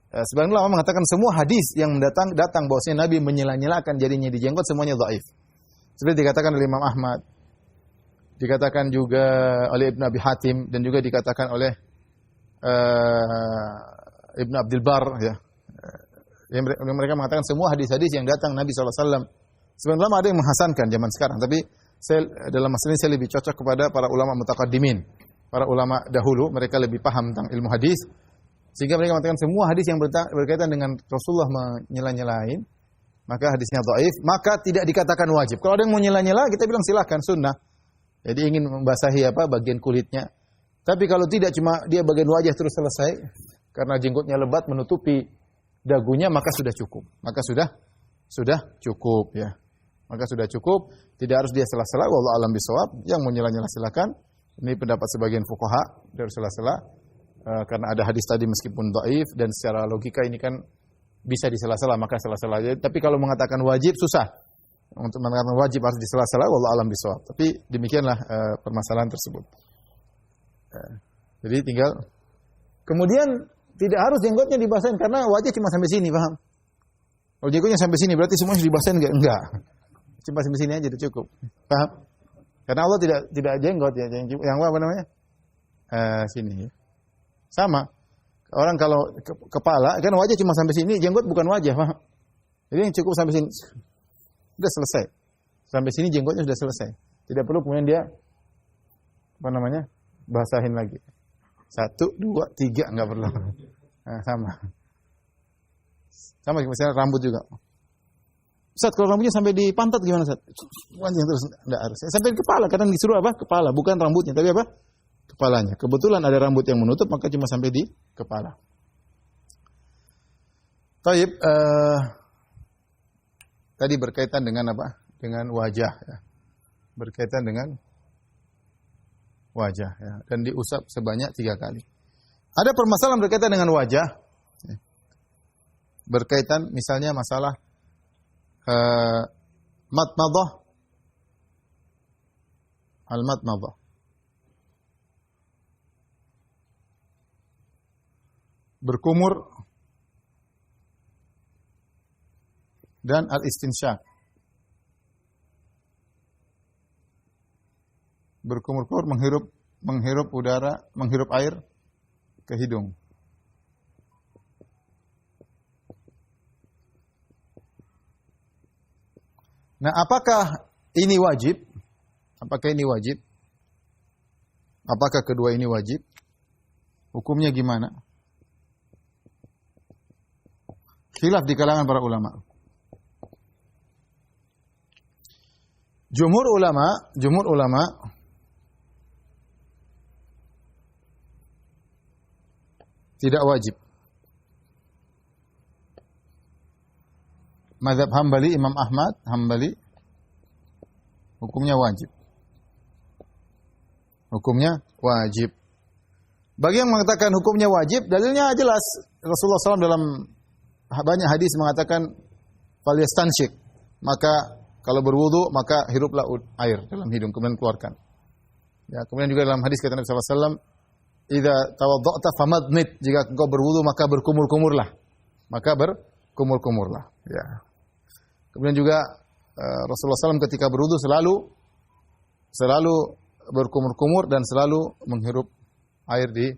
Sebagian ulama mengatakan semua hadis yang datang bahwasanya Nabi menyela-nyelakan jarinya di jenggot semuanya dhaif. Seperti dikatakan oleh Imam Ahmad, dikatakan juga oleh Ibnu Abi Hatim, dan juga dikatakan oleh Ibnu Abdul Bar, ya. Mereka mengatakan semua hadis-hadis yang datang Nabi SAW. Sebagian ulama ada yang menghasankan zaman sekarang, tapi dalam masalah ini saya lebih cocok kepada para ulama mutaqaddimin. Para ulama dahulu, mereka lebih paham tentang ilmu hadis, sehingga mereka mengatakan semua hadis yang berkaitan dengan Rasulullah menyela-nyelain, maka hadisnya dhaif, maka tidak dikatakan wajib. Kalau ada yang mau nyela-nyela, kita bilang silakan, sunnah. Jadi ingin membasahi bagian kulitnya. Tapi kalau tidak, cuma dia bagian wajah terus selesai, karena jenggotnya lebat menutupi dagunya, maka sudah cukup. Maka sudah cukup, ya. Maka sudah cukup, tidak harus dia sela-sela. Wallahu a'lam bishawab. Yang mau nyela-nyela silakan. Ini pendapat sebagian fuqaha dari sela-sela, karena ada hadis tadi meskipun dhaif, dan secara logika ini kan bisa di sela-sela, maka sela-sela aja. Tapi kalau mengatakan wajib susah. Untuk mengatakan wajib harus di sela-sela, wallahu a'lam bishawab. Tapi demikianlah permasalahan tersebut. Jadi tinggal kemudian tidak harus jenggotnya dibasahin karena wajah cuma sampai sini, paham? Kalau jenggotnya sampai sini berarti semuanya dibasahin enggak? Enggak. Cuma sampai sini aja udah cukup. Paham? Karena Allah tidak jenggot ya, yang apa namanya? Sini. Sama. Orang kalau kepala kan wajah cuma sampai sini, jenggot bukan wajah, paham? Jadi yang cukup sampai sini. Sudah selesai. Sampai sini jenggotnya sudah selesai. Tidak perlu kemudian dia apa namanya? Basahin lagi. 1, 2, 3 enggak perlu. Nah, sama. Sama misalnya rambut juga. Ustaz, kalau rambutnya sampai di pantat gimana, Ustaz? Panjang terus enggak harus. Sampai di kepala, kadang disuruh apa? Kepala, bukan rambutnya, tapi apa? Kepalanya. Kebetulan ada rambut yang menutup, maka cuma sampai di kepala. Taib, tadi berkaitan dengan apa? Dengan wajah, ya. Berkaitan dengan wajah, ya. Dan diusap sebanyak 3 kali. Ada permasalahan berkaitan dengan wajah, ya. Berkaitan misalnya masalah matmadah, al-matmadah. Berkumur dan al-istinsyaq. Berkumur-kumur menghirup udara, menghirup air ke hidung. Nah, apakah ini wajib? Apakah ini wajib? Apakah kedua ini wajib? Hukumnya gimana? Khilaf di kalangan para ulama. Jumhur ulama tidak wajib. Mazhab Hambali, Imam Ahmad Hambali, hukumnya wajib. Hukumnya wajib. Bagi yang mengatakan hukumnya wajib, dalilnya jelas. Rasulullah SAW dalam banyak hadis mengatakan falyastansyik, maka kalau berwudu maka hiruplah air dalam hidung kemudian keluarkan. Ya, kemudian juga dalam hadis kata Nabi SAW, idza tawadda'ta famadmid, jika engkau berwudu maka berkumur-kumurlah. Maka berkumur-kumurlah, ya. Kemudian juga Rasulullah SAW ketika berwudu selalu berkumur-kumur dan selalu menghirup air di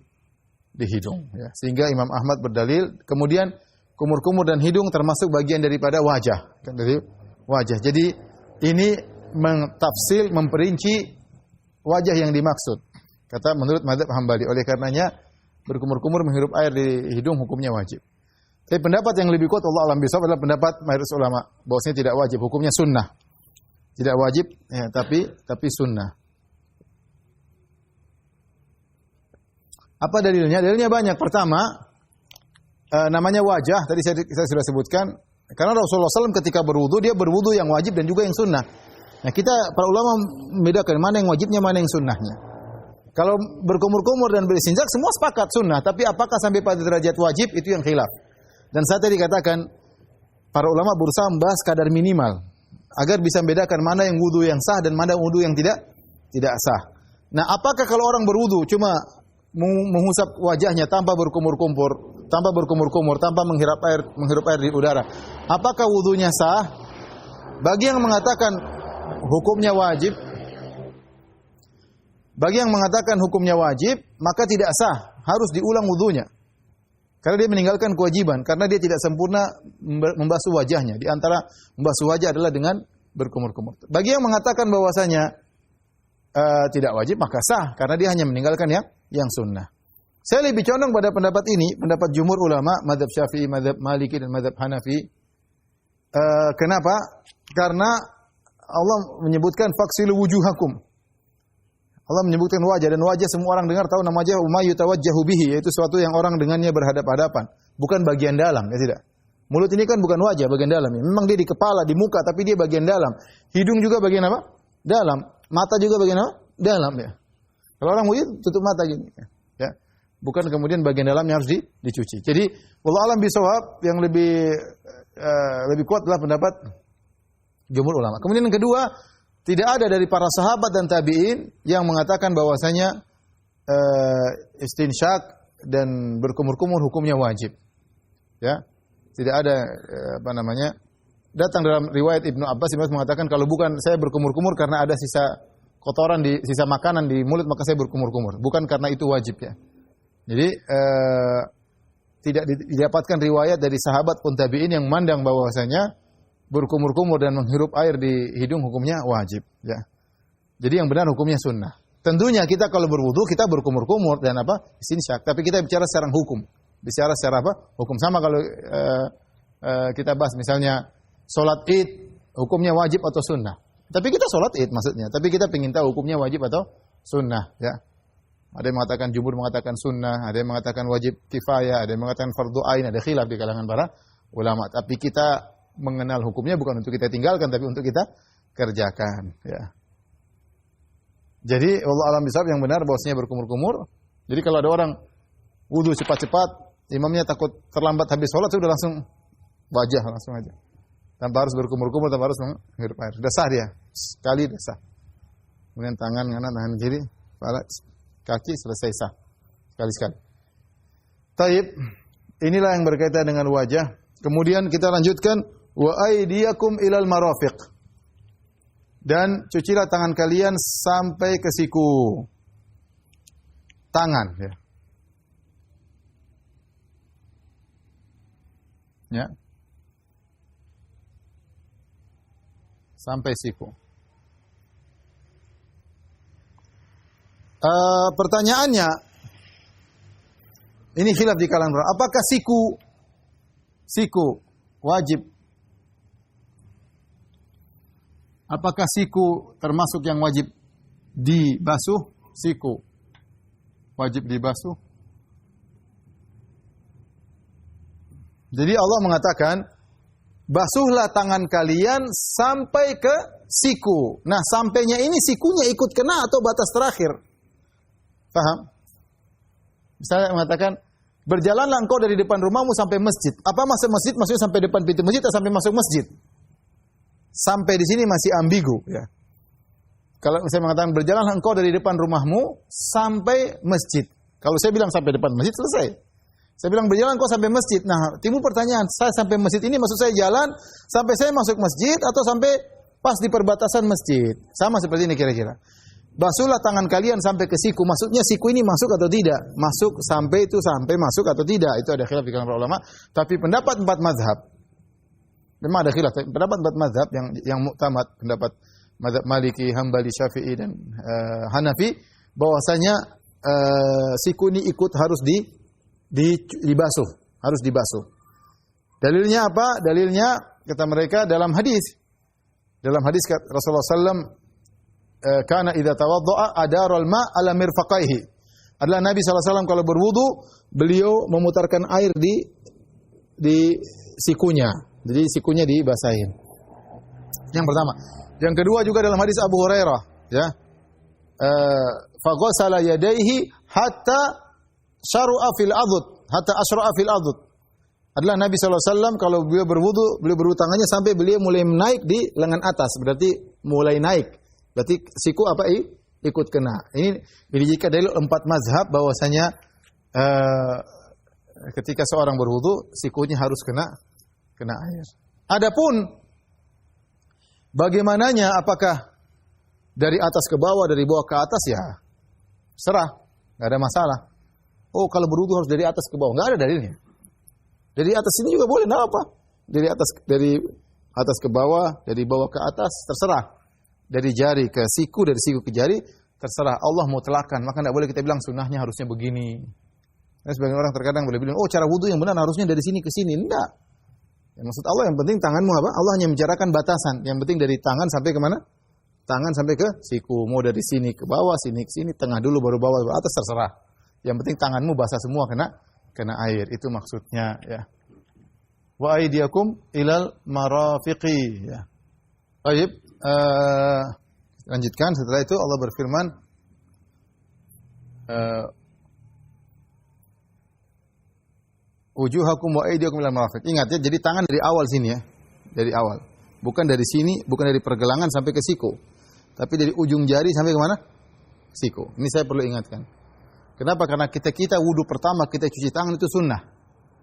hidung, ya. Sehingga Imam Ahmad berdalil, kemudian kumur-kumur dan hidung termasuk bagian daripada wajah, kan, dari wajah. Jadi ini mentafsil, memperinci wajah yang dimaksud. Kata menurut mazhab Hambali, oleh karenanya berkumur-kumur menghirup air di hidung hukumnya wajib. Tapi pendapat yang lebih kuat Allah alam bisawab adalah pendapat mayoritas ulama bahwasanya tidak wajib, hukumnya sunnah. Tidak wajib, ya, tapi sunnah. Apa dalilnya? Dalilnya banyak. Pertama, namanya wajah, tadi saya sudah sebutkan, karena Rasulullah SAW ketika berwudu, dia berwudu yang wajib dan juga yang sunnah. Nah, kita para ulama membedakan mana yang wajibnya, mana yang sunnahnya. Kalau berkumur-kumur dan beristinjak semua sepakat sunnah, tapi apakah sampai pada derajat wajib, itu yang khilaf. Dan saya tadi katakan para ulama berusaha membahas kadar minimal. agar bisa membedakan mana yang wudu yang sah dan mana wudu yang tidak sah. Nah, apakah kalau orang berwudu cuma mengusap wajahnya tanpa berkumur-kumur, tanpa menghirup air di udara, apakah wudunya sah? Bagi yang mengatakan hukumnya wajib, maka tidak sah, harus diulang wudunya. Karena dia meninggalkan kewajiban, karena dia tidak sempurna membasuh wajahnya. Di antara membasuh wajah adalah dengan berkumur-kumur. Bagi yang mengatakan bahwasanya tidak wajib, maka sah, karena dia hanya meninggalkan yang sunnah. Saya lebih condong pada pendapat ini, pendapat jumhur ulama, mazhab Syafi'i, mazhab Maliki dan mazhab Hanafi. Kenapa? Karena Allah menyebutkan faksilu wujuhakum. Allah menyebutkan wajah, dan wajah semua orang dengar tahu nama wajah ma yutawajjahu bihi, yaitu sesuatu yang orang dengannya berhadap-hadapan, bukan bagian dalam, ya tidak. Mulut ini kan bukan wajah, bagian dalam. Memang dia di kepala, di muka, tapi dia bagian dalam. Hidung juga bagian apa? Dalam. Mata juga bagian apa? Dalam, ya. Kalau orang wudhu tutup mata gini, ya. Bukan kemudian bagian dalamnya harus dicuci. Jadi wallahu alam bisawab, yang lebih kuat adalah pendapat jumhur ulama. Kemudian yang kedua, tidak ada dari para sahabat dan tabi'in yang mengatakan bahwasanya istinsyak dan berkumur-kumur hukumnya wajib. Ya. Tidak ada datang dalam riwayat Ibnu Abbas mengatakan kalau bukan saya berkumur-kumur karena ada sisa kotoran sisa makanan di mulut maka saya berkumur-kumur, bukan karena itu wajib, ya. Jadi tidak didapatkan riwayat dari sahabat pun tabi'in yang memandang bahwasanya berkumur-kumur dan menghirup air di hidung hukumnya wajib, ya. Jadi yang benar hukumnya sunnah. Tentunya kita kalau berwudu kita berkumur-kumur dan istinsyak, tapi kita bicara secara hukum. Bicara secara hukum. Sama kalau kita bahas misalnya salat Id hukumnya wajib atau sunnah. Tapi kita salat Id maksudnya, tapi kita ingin tahu hukumnya wajib atau sunnah, ya. Ada yang mengatakan jumhur mengatakan sunnah, ada yang mengatakan wajib kifayah, ada yang mengatakan fardu ain, ada khilaf di kalangan para ulama. Tapi kita mengenal hukumnya bukan untuk kita tinggalkan, tapi untuk kita kerjakan, ya. Jadi wallahu alam bisawab, yang benar bahwasanya berkumur-kumur. Jadi kalau ada orang wudu cepat-cepat, imamnya takut terlambat habis sholat, sudah langsung wajah langsung aja. Tanpa harus berkumur-kumur, tanpa harus menghirup air. Sudah sah dia. Sekali sudah sah. Kemudian tangan kanan, tangan kiri, kepala, kaki selesai sah. Sekali-sekali. Taib, inilah yang berkaitan dengan wajah. Kemudian kita lanjutkan wa aydiyakum ilal marafiq. Dan cucilah tangan kalian sampai ke siku. Tangan, ya. Ya. Sampai siku. Pertanyaannya, ini khilaf di kalangan ulama. Apakah siku wajib? Apakah siku termasuk yang wajib dibasuh? Siku wajib dibasuh. Jadi Allah mengatakan, basuhlah tangan kalian sampai ke siku. Nah, sampainya ini sikunya ikut kena atau batas terakhir? Paham? Misalnya mengatakan, berjalanlah engkau dari depan rumahmu sampai masjid. Apa maksud masjid? Maksudnya sampai depan pintu masjid atau sampai masuk masjid? Sampai di sini masih ambigu, ya. Kalau saya mengatakan berjalanlah engkau dari depan rumahmu sampai masjid. Kalau saya bilang sampai depan masjid, selesai. Saya bilang berjalan engkau sampai masjid. Nah, timbul pertanyaan, saya sampai masjid ini maksud saya jalan sampai saya masuk masjid atau sampai pas di perbatasan masjid? Sama seperti ini kira-kira. Basuhlah tangan kalian sampai ke siku. Maksudnya siku ini masuk atau tidak? Masuk sampai itu sampai masuk atau tidak? Itu ada khilaf di kalangan para ulama. Tapi pendapat 4 mazhab, memang ada khilaf. Pendapat 4 mazhab yang muktamad, pendapat mazhab Maliki, Hambali, Syafi'i dan Hanafi, bahwasanya siku ini ikut harus dibasuh, harus dibasuh. Dalilnya apa? Dalilnya kata mereka dalam hadis. Dalam hadis Rasulullah SAW, kana idza tawaddaa adaral ma ala mirfaqaihi. Adalah Nabi SAW kalau berwudu, beliau memutarkan air di sikunya. Jadi sikunya dibasahin. Yang pertama. Yang kedua juga dalam hadis Abu Hurairah, ya. Fa ghassala yadayhi hatta syara'a fil adud, hatta asyra'a fil adud. adalah Nabi SAW kalau beliau berwudu tangannya sampai beliau mulai naik di lengan atas, berarti mulai naik. Berarti siku apa ikut kena. Ini jika dalil 4 mazhab bahwasanya ketika seorang berwudu sikunya harus kena air. Adapun bagaimananya, apakah dari atas ke bawah, dari bawah ke atas, ya serah, nggak ada masalah. Oh, kalau berwudu harus dari atas ke bawah, nggak ada dalilnya. Dari atas sini juga boleh, nggak apa. Dari atas ke bawah, dari bawah ke atas, terserah. Dari jari ke siku, dari siku ke jari, terserah. Allah mutlakkan, maka tidak boleh kita bilang sunnahnya harusnya begini. Nah, sebagian orang terkadang boleh bilang, oh cara wudu yang benar harusnya dari sini ke sini. Enggak. Ya, maksud Allah yang penting tanganmu apa? Allah hanya membicarakan batasan. Yang penting dari tangan sampai ke mana? Tangan sampai ke siku. Mau dari sini ke bawah, sini ke sini, tengah dulu baru bawah, baru atas, terserah. Yang penting tanganmu basah semua kena air. Itu maksudnya, ya. Wa aydiyakum ilal marafiqi, ya. Baik, lanjutkan. Setelah itu Allah berfirman, wujuhakum wa aydiyakum ilal marafiq. Ingat ya, jadi tangan dari awal sini ya. Dari awal. Bukan dari sini, bukan dari pergelangan sampai ke siku. Tapi dari ujung jari sampai ke mana? Siku. Ini saya perlu ingatkan. Kenapa? Karena kita wudu pertama kita cuci tangan itu sunnah.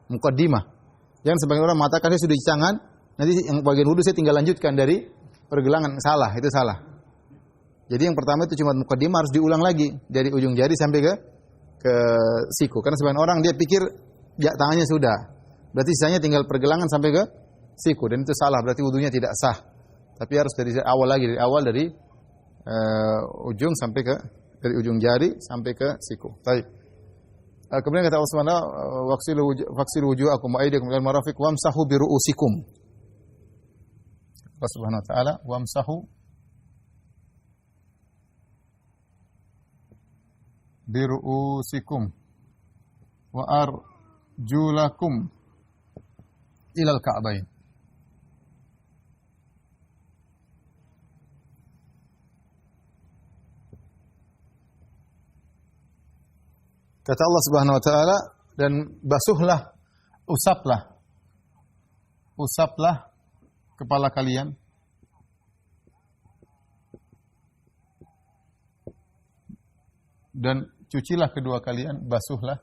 Muqaddimah. Jangan sebagian orang mengatakan saya sudah cuci tangan, nanti yang bagian wudu saya tinggal lanjutkan dari pergelangan. Salah, itu salah. Jadi yang pertama itu cuma muqaddimah, harus diulang lagi dari ujung jari sampai ke siku. Karena sebagian orang dia pikir ya tangannya sudah. Berarti sisanya tinggal pergelangan sampai ke siku, dan itu salah, berarti wudunya tidak sah. Tapi harus dari awal lagi, dari ujung sampai dari ujung jari sampai ke siku. Baik. Kemudian kata Allah Subhanahu wa ta'ala, waghsilu wujuhakum wa aydiyakum ilal marafiq wamsahu bi ru'usikum. Allah Subhanahu wa ta'ala, wamsahu bi ru'usikum wa arjulakum ilal ka'bain. Kata Allah Subhanahu wa ta'ala, dan basuhlah, usaplah kepala kalian dan cucilah kedua kalian, basuhlah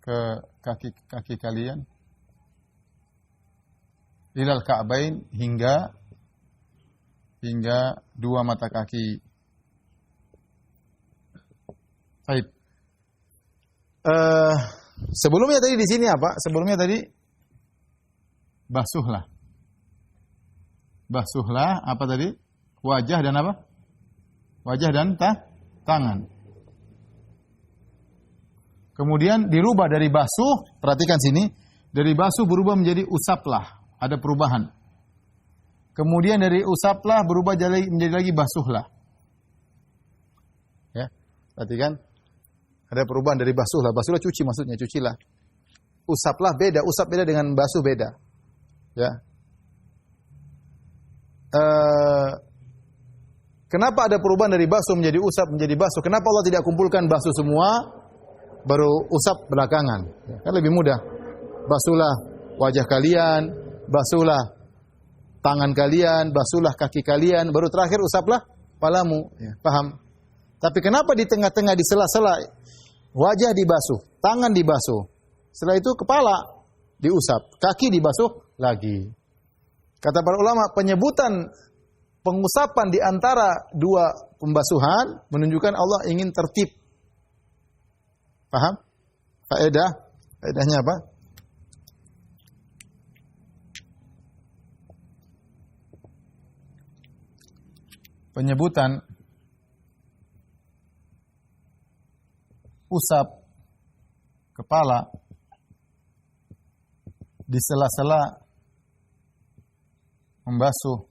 ke kaki kalian ilal ka'bain, hingga dua mata kaki. Baik. Sebelumnya tadi di sini apa? Sebelumnya tadi basuhlah apa tadi? Wajah dan apa? Wajah dan tangan. Kemudian dirubah dari basuh, perhatikan sini, dari basuh berubah menjadi usaplah, ada perubahan. Kemudian dari usaplah berubah menjadi lagi basuhlah. Ya, perhatikan. Ada perubahan dari basuhlah cuci maksudnya, cucilah. Usaplah beda, usap beda dengan basuh beda. Ya. Kenapa ada perubahan dari basuh menjadi usap menjadi basuh? Kenapa Allah tidak kumpulkan basuh semua baru usap belakangan? Ya, kan lebih mudah. Basuhlah wajah kalian, basuhlah tangan kalian, basuhlah kaki kalian, baru terakhir usaplah kepalamu. Ya, paham? Tapi kenapa di tengah-tengah, di sela-sela, wajah dibasuh, tangan dibasuh, setelah itu kepala diusap, kaki dibasuh lagi. Kata para ulama, penyebutan pengusapan di antara dua pembasuhan menunjukkan Allah ingin tertib. Paham? Faedahnya apa? Penyebutan usap kepala di sela-sela membasuh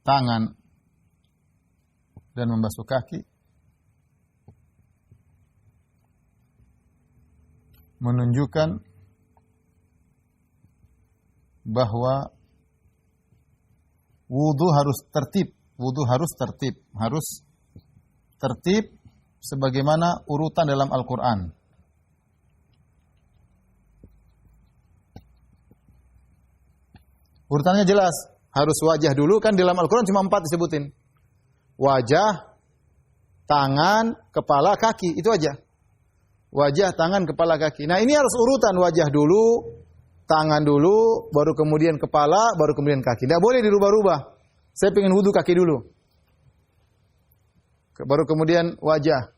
tangan dan membasuh kaki menunjukkan bahwa wudu harus tertib, harus tertib sebagaimana urutan dalam Al-Qur'an. Urutannya jelas, harus wajah dulu, kan dalam Al-Qur'an cuma 4 disebutin. Wajah, tangan, kepala, kaki, itu aja. Wajah, tangan, kepala, kaki. Nah, ini harus urutan, wajah dulu, tangan dulu, baru kemudian kepala, baru kemudian kaki. Tidak boleh dirubah-rubah. Saya pengen wudu kaki dulu. Baru kemudian wajah.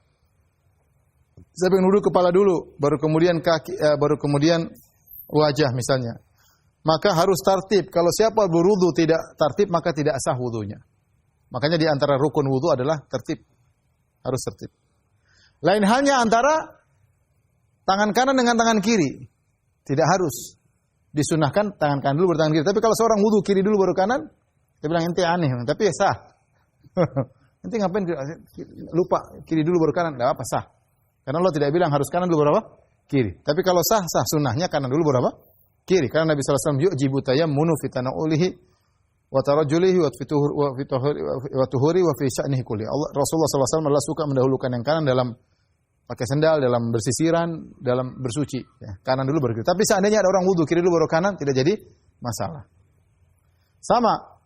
Saya pengen wudu kepala dulu, baru kemudian kaki, baru kemudian wajah misalnya. Maka harus tertib. Kalau siapa berwudu tidak tertib, maka tidak sah wudunya. Makanya di antara rukun wudu adalah tertib. Harus tertib. Lain halnya antara tangan kanan dengan tangan kiri. Tidak harus. Disunahkan tangan kanan dulu baru tangan kiri. Tapi kalau seorang wudu kiri dulu baru kanan, dia bilang ente aneh. Tapi ya sah. Ente ngapain lupa kiri dulu baru kanan? Tidak apa, sah. Karena Allah tidak bilang harus kanan dulu baru apa? Kiri. Tapi kalau sah, sah. Sunnahnya kanan dulu baru apa? Kiri. Karena Nabi SAW yu'jibu tayammunu fi tana'ulihi wa tarajulihi wa tuhuri wa fi sya'nihi kulli. Rasulullah SAW adalah suka mendahulukan yang kanan dalam pakai sendal, dalam bersisiran, dalam bersuci. Ya, kanan dulu baru kiri. Tapi seandainya ada orang wudu kiri dulu baru kanan, tidak jadi masalah. Sama,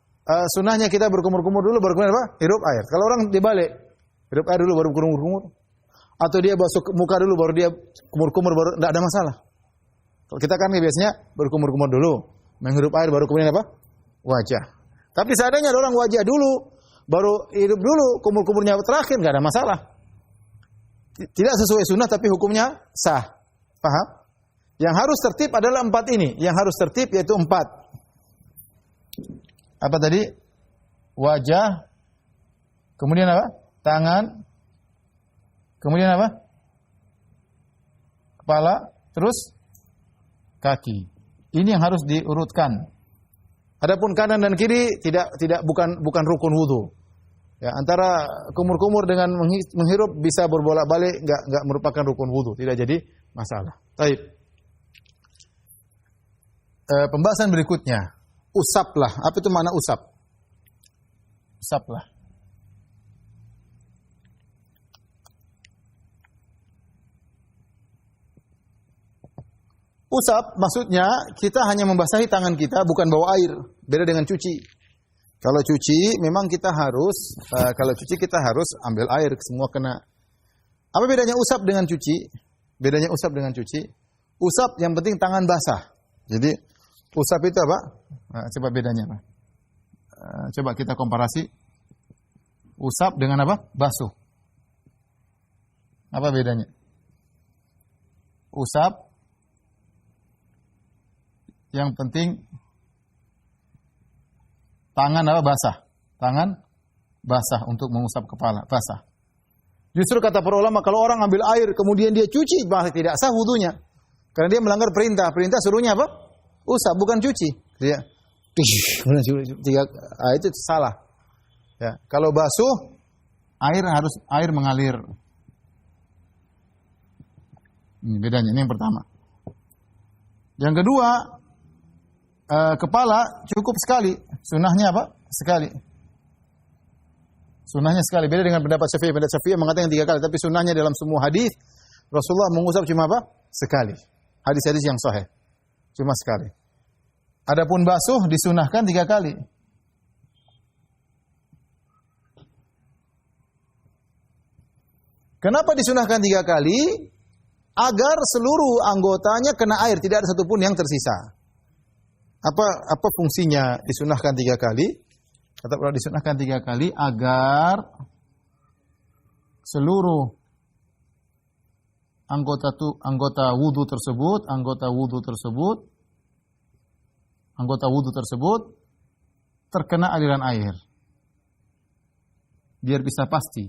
sunnahnya kita berkumur-kumur dulu baru kemudian apa? Hirup air. Kalau orang dibalik, hirup air dulu baru berkumur-kumur. Atau dia basuh muka dulu baru dia kumur-kumur baru, tidak ada masalah. Kalau kita kan biasanya berkumur-kumur dulu, menghirup air baru kemudian apa? Wajah. Tapi seandainya ada orang wajah dulu, baru hidup dulu, kumur-kumurnya terakhir, nggak ada masalah. Tidak sesuai sunnah tapi hukumnya sah. Paham? Yang harus tertib adalah 4 ini. Yang harus tertib yaitu 4. Apa tadi? Wajah, kemudian apa? Tangan, kemudian apa? Kepala, terus kaki. Ini yang harus diurutkan. Adapun kanan dan kiri bukan rukun wudu. Ya, antara kumur-kumur dengan menghirup bisa berbolak-balik, enggak merupakan rukun wudu, tidak jadi masalah. Baik. Pembahasan berikutnya, usaplah. Apa itu makna usap? Usaplah. Usap maksudnya kita hanya membasahi tangan kita, bukan bawa air. Beda dengan cuci. Kalau cuci memang kita harus ambil air, semua kena. Apa bedanya usap dengan cuci? Bedanya usap dengan cuci. Usap yang penting tangan basah. Jadi usap itu apa? Nah, coba bedanya apa? Coba kita komparasi. Usap dengan apa? Basuh. Apa bedanya? Usap yang penting tangan apa? Basah. Tangan basah untuk mengusap kepala, basah. Justru kata para ulama, kalau orang ambil air kemudian dia cuci, bahkan tidak sah wudunya. Karena dia melanggar perintah. Perintah suruhnya apa? Usap, bukan cuci. Dia itu salah. Ya, kalau basuh air mengalir. Ini bedanya, ini yang pertama. Yang kedua, kepala cukup sekali. Sunnahnya apa? Sekali. Sunnahnya sekali. Beda dengan pendapat Syafi'i. Pendapat Syafi'i mengatakan 3 kali. Tapi sunnahnya dalam semua hadis Rasulullah mengusap cuma apa? Sekali. Hadis-hadis yang sahih. Cuma sekali. Adapun basuh disunnahkan 3 kali. Kenapa disunnahkan 3 kali? Agar seluruh anggotanya kena air. Tidak ada satupun yang tersisa. Apa fungsinya disunahkan 3 kali? Kata Allah disunahkan 3 kali agar seluruh anggota wudu tersebut terkena aliran air. Biar bisa pasti.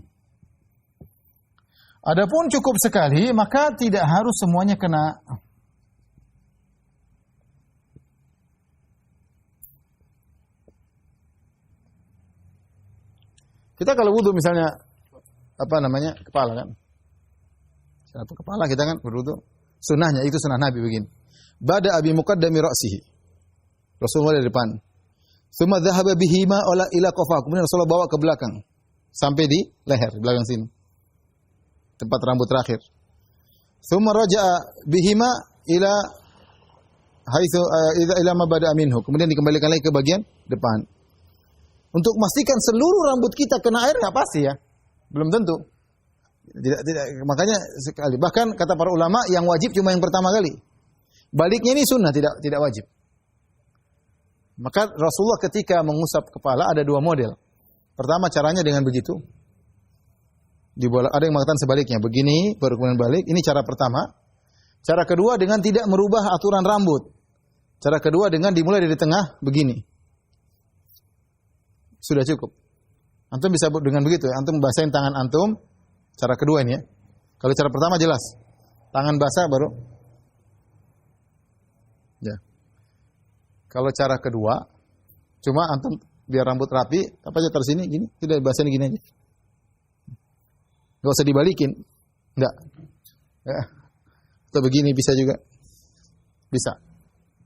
Adapun cukup sekali, maka tidak harus semuanya kena. Kita kalau wudu misalnya kepala kan. Satu kepala kita kan berwudu. Sunnahnya itu sunnah Nabi begini. Bada abi muqaddami ra'sihi. Rasulullah dari depan. Tsumma dhahaba bihima ila qafa. Kemudian Rasulullah bawa ke belakang sampai di leher, belakang sini. tempat rambut terakhir. Tsumma raja'a bihima ila haitsu ila ma bada'a minhu. Kemudian dikembalikan lagi ke bagian depan. Untuk memastikan seluruh rambut kita kena air enggak pasti ya. Belum tentu. Tidak, makanya sekali. Bahkan kata para ulama yang wajib cuma yang pertama kali. Baliknya ini sunnah, tidak wajib. Maka Rasulullah ketika mengusap kepala ada dua model. Pertama caranya dengan begitu. Ada yang mengatakan sebaliknya, begini baru kemudian balik. Ini cara pertama. Cara kedua dengan tidak merubah aturan rambut. Cara kedua dengan dimulai dari tengah begini. Sudah cukup. Antum bisa dengan begitu ya. Antum basahin tangan antum. Cara kedua ini ya. Kalau cara pertama jelas. Tangan basah baru. Ya. Kalau cara kedua, cuma antum biar rambut rapi, apa aja taruh sini gini, tidak basahin gini aja. Enggak usah dibalikin. Enggak. Ya. Atau begini bisa juga. Bisa.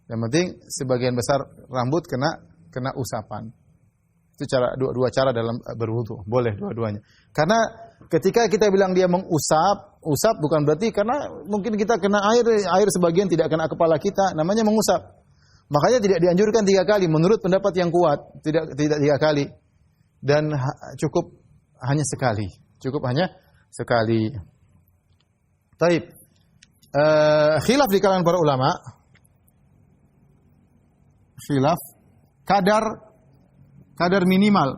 Yang penting sebagian besar rambut kena usapan. Itu dua cara dalam berwudu. Boleh dua-duanya. Karena ketika kita bilang dia usap bukan berarti karena mungkin kita kena air sebagian tidak kena kepala kita, namanya mengusap. Makanya tidak dianjurkan 3 kali menurut pendapat yang kuat, tidak 3 kali. Dan cukup hanya sekali. Cukup hanya sekali. Taib. Khilaf di kalangan para ulama. Khilaf kadar minimal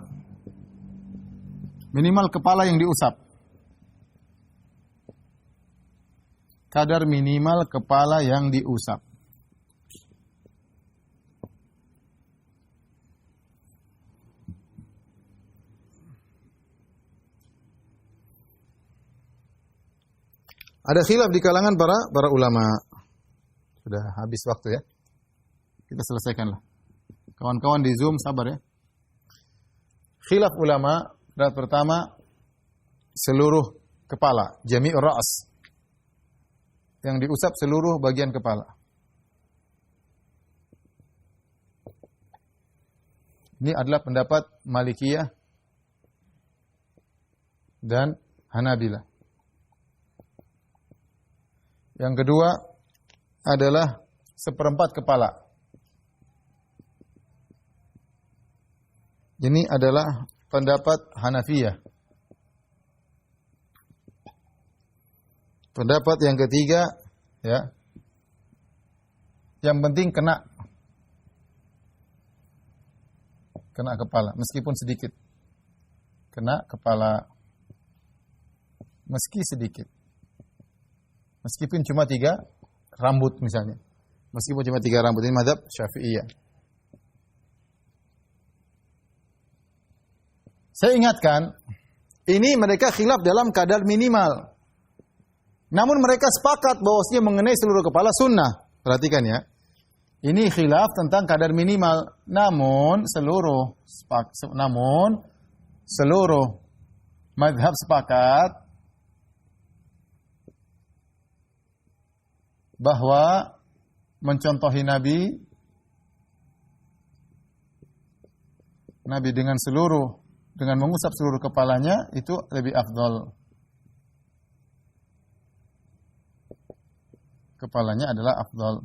kepala yang diusap. Kadar minimal kepala yang diusap. Ada khilaf di kalangan para ulama. Sudah habis waktu ya. Kita selesaikanlah. Kawan-kawan di Zoom sabar ya. Khilaf ulama, pertama seluruh kepala, jami'ur ra's. Yang diusap seluruh bagian kepala. Ini adalah pendapat Malikiyah dan Hanabilah. Yang kedua adalah 1/4 kepala. Ini adalah pendapat Hanafiyah. Pendapat yang ketiga, ya, yang penting kena kepala, meskipun sedikit. Kena kepala, meski sedikit. Meskipun cuma 3 rambut misalnya. Meskipun cuma 3 rambut. Ini mazhab Syafi'iyah. Saya ingatkan, ini mereka khilaf dalam kadar minimal. Namun mereka sepakat bahwasanya mengenai seluruh kepala sunnah. Perhatikan ya. Ini khilaf tentang kadar minimal. Namun seluruh mazhab sepakat bahwa mencontohi Nabi dengan mengusap seluruh kepalanya itu lebih afdal. Kepalanya adalah afdal.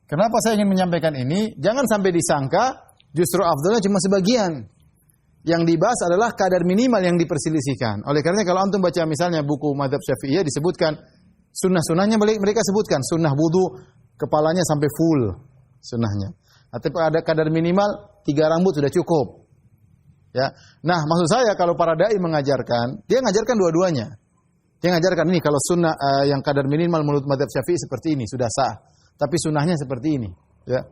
Kenapa saya ingin menyampaikan ini? Jangan sampai disangka justru afdalnya cuma sebagian. Yang dibahas adalah kadar minimal yang diperselisihkan. Oleh karenanya kalau antum baca misalnya buku mazhab Syafi'iyah disebutkan sunnah-sunnahnya mereka sebutkan sunnah wudu kepalanya sampai full sunnahnya. Atau ada kadar minimal 3 rambut sudah cukup. Ya. Nah, maksud saya kalau para dai mengajarkan, dia mengajarkan dua-duanya. Dia mengajarkan ini kalau sunnah yang kadar minimal menurut mazhab Syafi'i seperti ini sudah sah, tapi sunnahnya seperti ini, ya.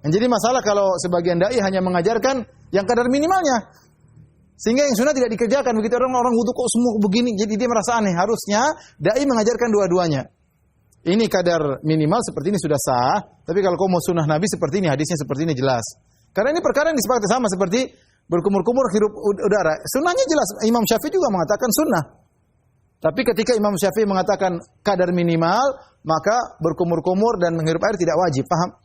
Yang jadi masalah kalau sebagian dai hanya mengajarkan yang kadar minimalnya. Sehingga yang sunnah tidak dikerjakan. Begitu orang wudu kok semua begini, jadi dia merasa aneh. Harusnya dai mengajarkan dua-duanya. Ini kadar minimal seperti ini sudah sah, tapi kalau kau mau sunnah Nabi seperti ini, hadisnya seperti ini jelas. Karena ini perkara yang disepakati sama seperti berkumur-kumur hirup udara. Sunnahnya jelas. Imam Syafi'i juga mengatakan sunnah. Tapi ketika Imam Syafi'i mengatakan kadar minimal, maka berkumur-kumur dan menghirup air tidak wajib. Paham?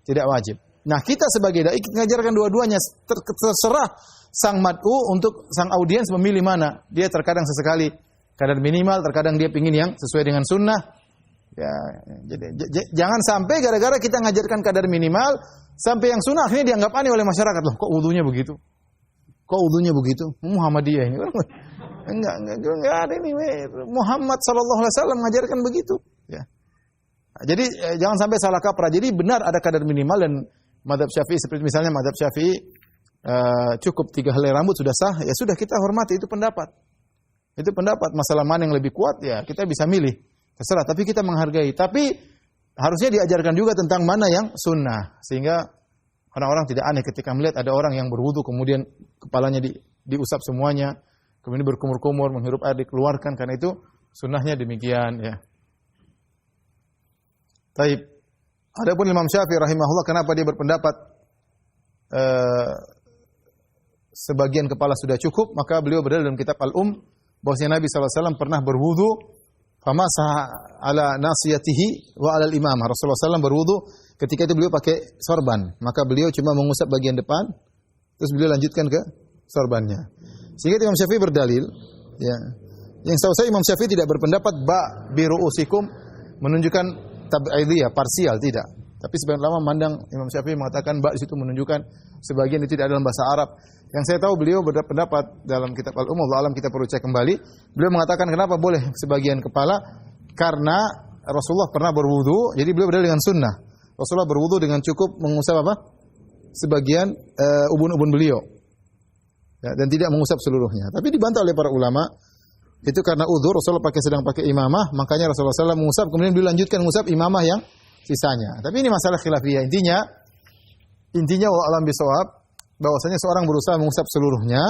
Tidak wajib. Nah, kita sebagai dai mengajarkan dua-duanya, terserah sang mad'u untuk sang audiens memilih mana. Dia terkadang sesekali kadar minimal, terkadang dia pingin yang sesuai dengan sunnah. Ya, jadi jangan sampai gara-gara kita ngajarkan kadar minimal sampai yang sunnah akhirnya dianggap aneh oleh masyarakat. Loh, kok wudunya begitu? Kok wudunya begitu? Muhammadiyah ini. Enggak ada ini. Muhammad sallallahu alaihi wasallam mengajarkan begitu, ya. Jadi jangan sampai salah kaprah. Jadi benar ada kadar minimal dan mazhab Syafi'i seperti misalnya mazhab Syafi'i cukup 3 helai rambut sudah sah, ya sudah kita hormati itu pendapat. Itu pendapat, masalah mana yang lebih kuat ya kita bisa milih. Terserah, tapi kita menghargai. Tapi harusnya diajarkan juga tentang mana yang sunnah sehingga orang-orang tidak aneh ketika melihat ada orang yang berwudu kemudian kepalanya diusap semuanya, kemudian berkumur-kumur menghirup air dikeluarkan, karena itu sunnahnya demikian, ya. Taib. Adapun Imam Syafi'i rahimahullah, kenapa dia berpendapat sebagian kepala sudah cukup? Maka beliau berdalil dalam kitab Al-Um bahwasanya Nabi SAW pernah berwudu, famasah ala nasiyatihi wa ala al-imamah. Rasulullah SAW berwudu, ketika itu beliau pakai sorban, maka beliau cuma mengusap bagian depan, terus beliau lanjutkan ke sorbannya. Sehingga Imam Syafi'i berdalil, ya. Yang tahu saya Imam Syafi'i tidak berpendapat ba bi ru'usikum menunjukkan tab'idiyah, parsial, tidak. Tapi sebagian ulama memandang Imam Syafi'i mengatakan ba di situ menunjukkan sebagian itu tidak dalam bahasa Arab. Yang saya tahu beliau berpendapat dalam kitab Al-Um, Allah alam kita perlu cek kembali. Beliau mengatakan kenapa boleh sebagian kepala? Karena Rasulullah pernah berwudu, jadi beliau berdalil dengan sunnah. Rasulullah berwudu dengan cukup mengusap apa? Sebagian ubun-ubun beliau. Ya, dan tidak mengusap seluruhnya. Tapi dibantah oleh para ulama, itu karena udzur, Rasulullah sedang pakai imamah, makanya Rasulullah SAW mengusap, kemudian beliau lanjutkan mengusap imamah yang sisanya. Tapi ini masalah khilafiyah. Intinya wa alam bisawab, bahwasanya seorang berusaha mengusap seluruhnya,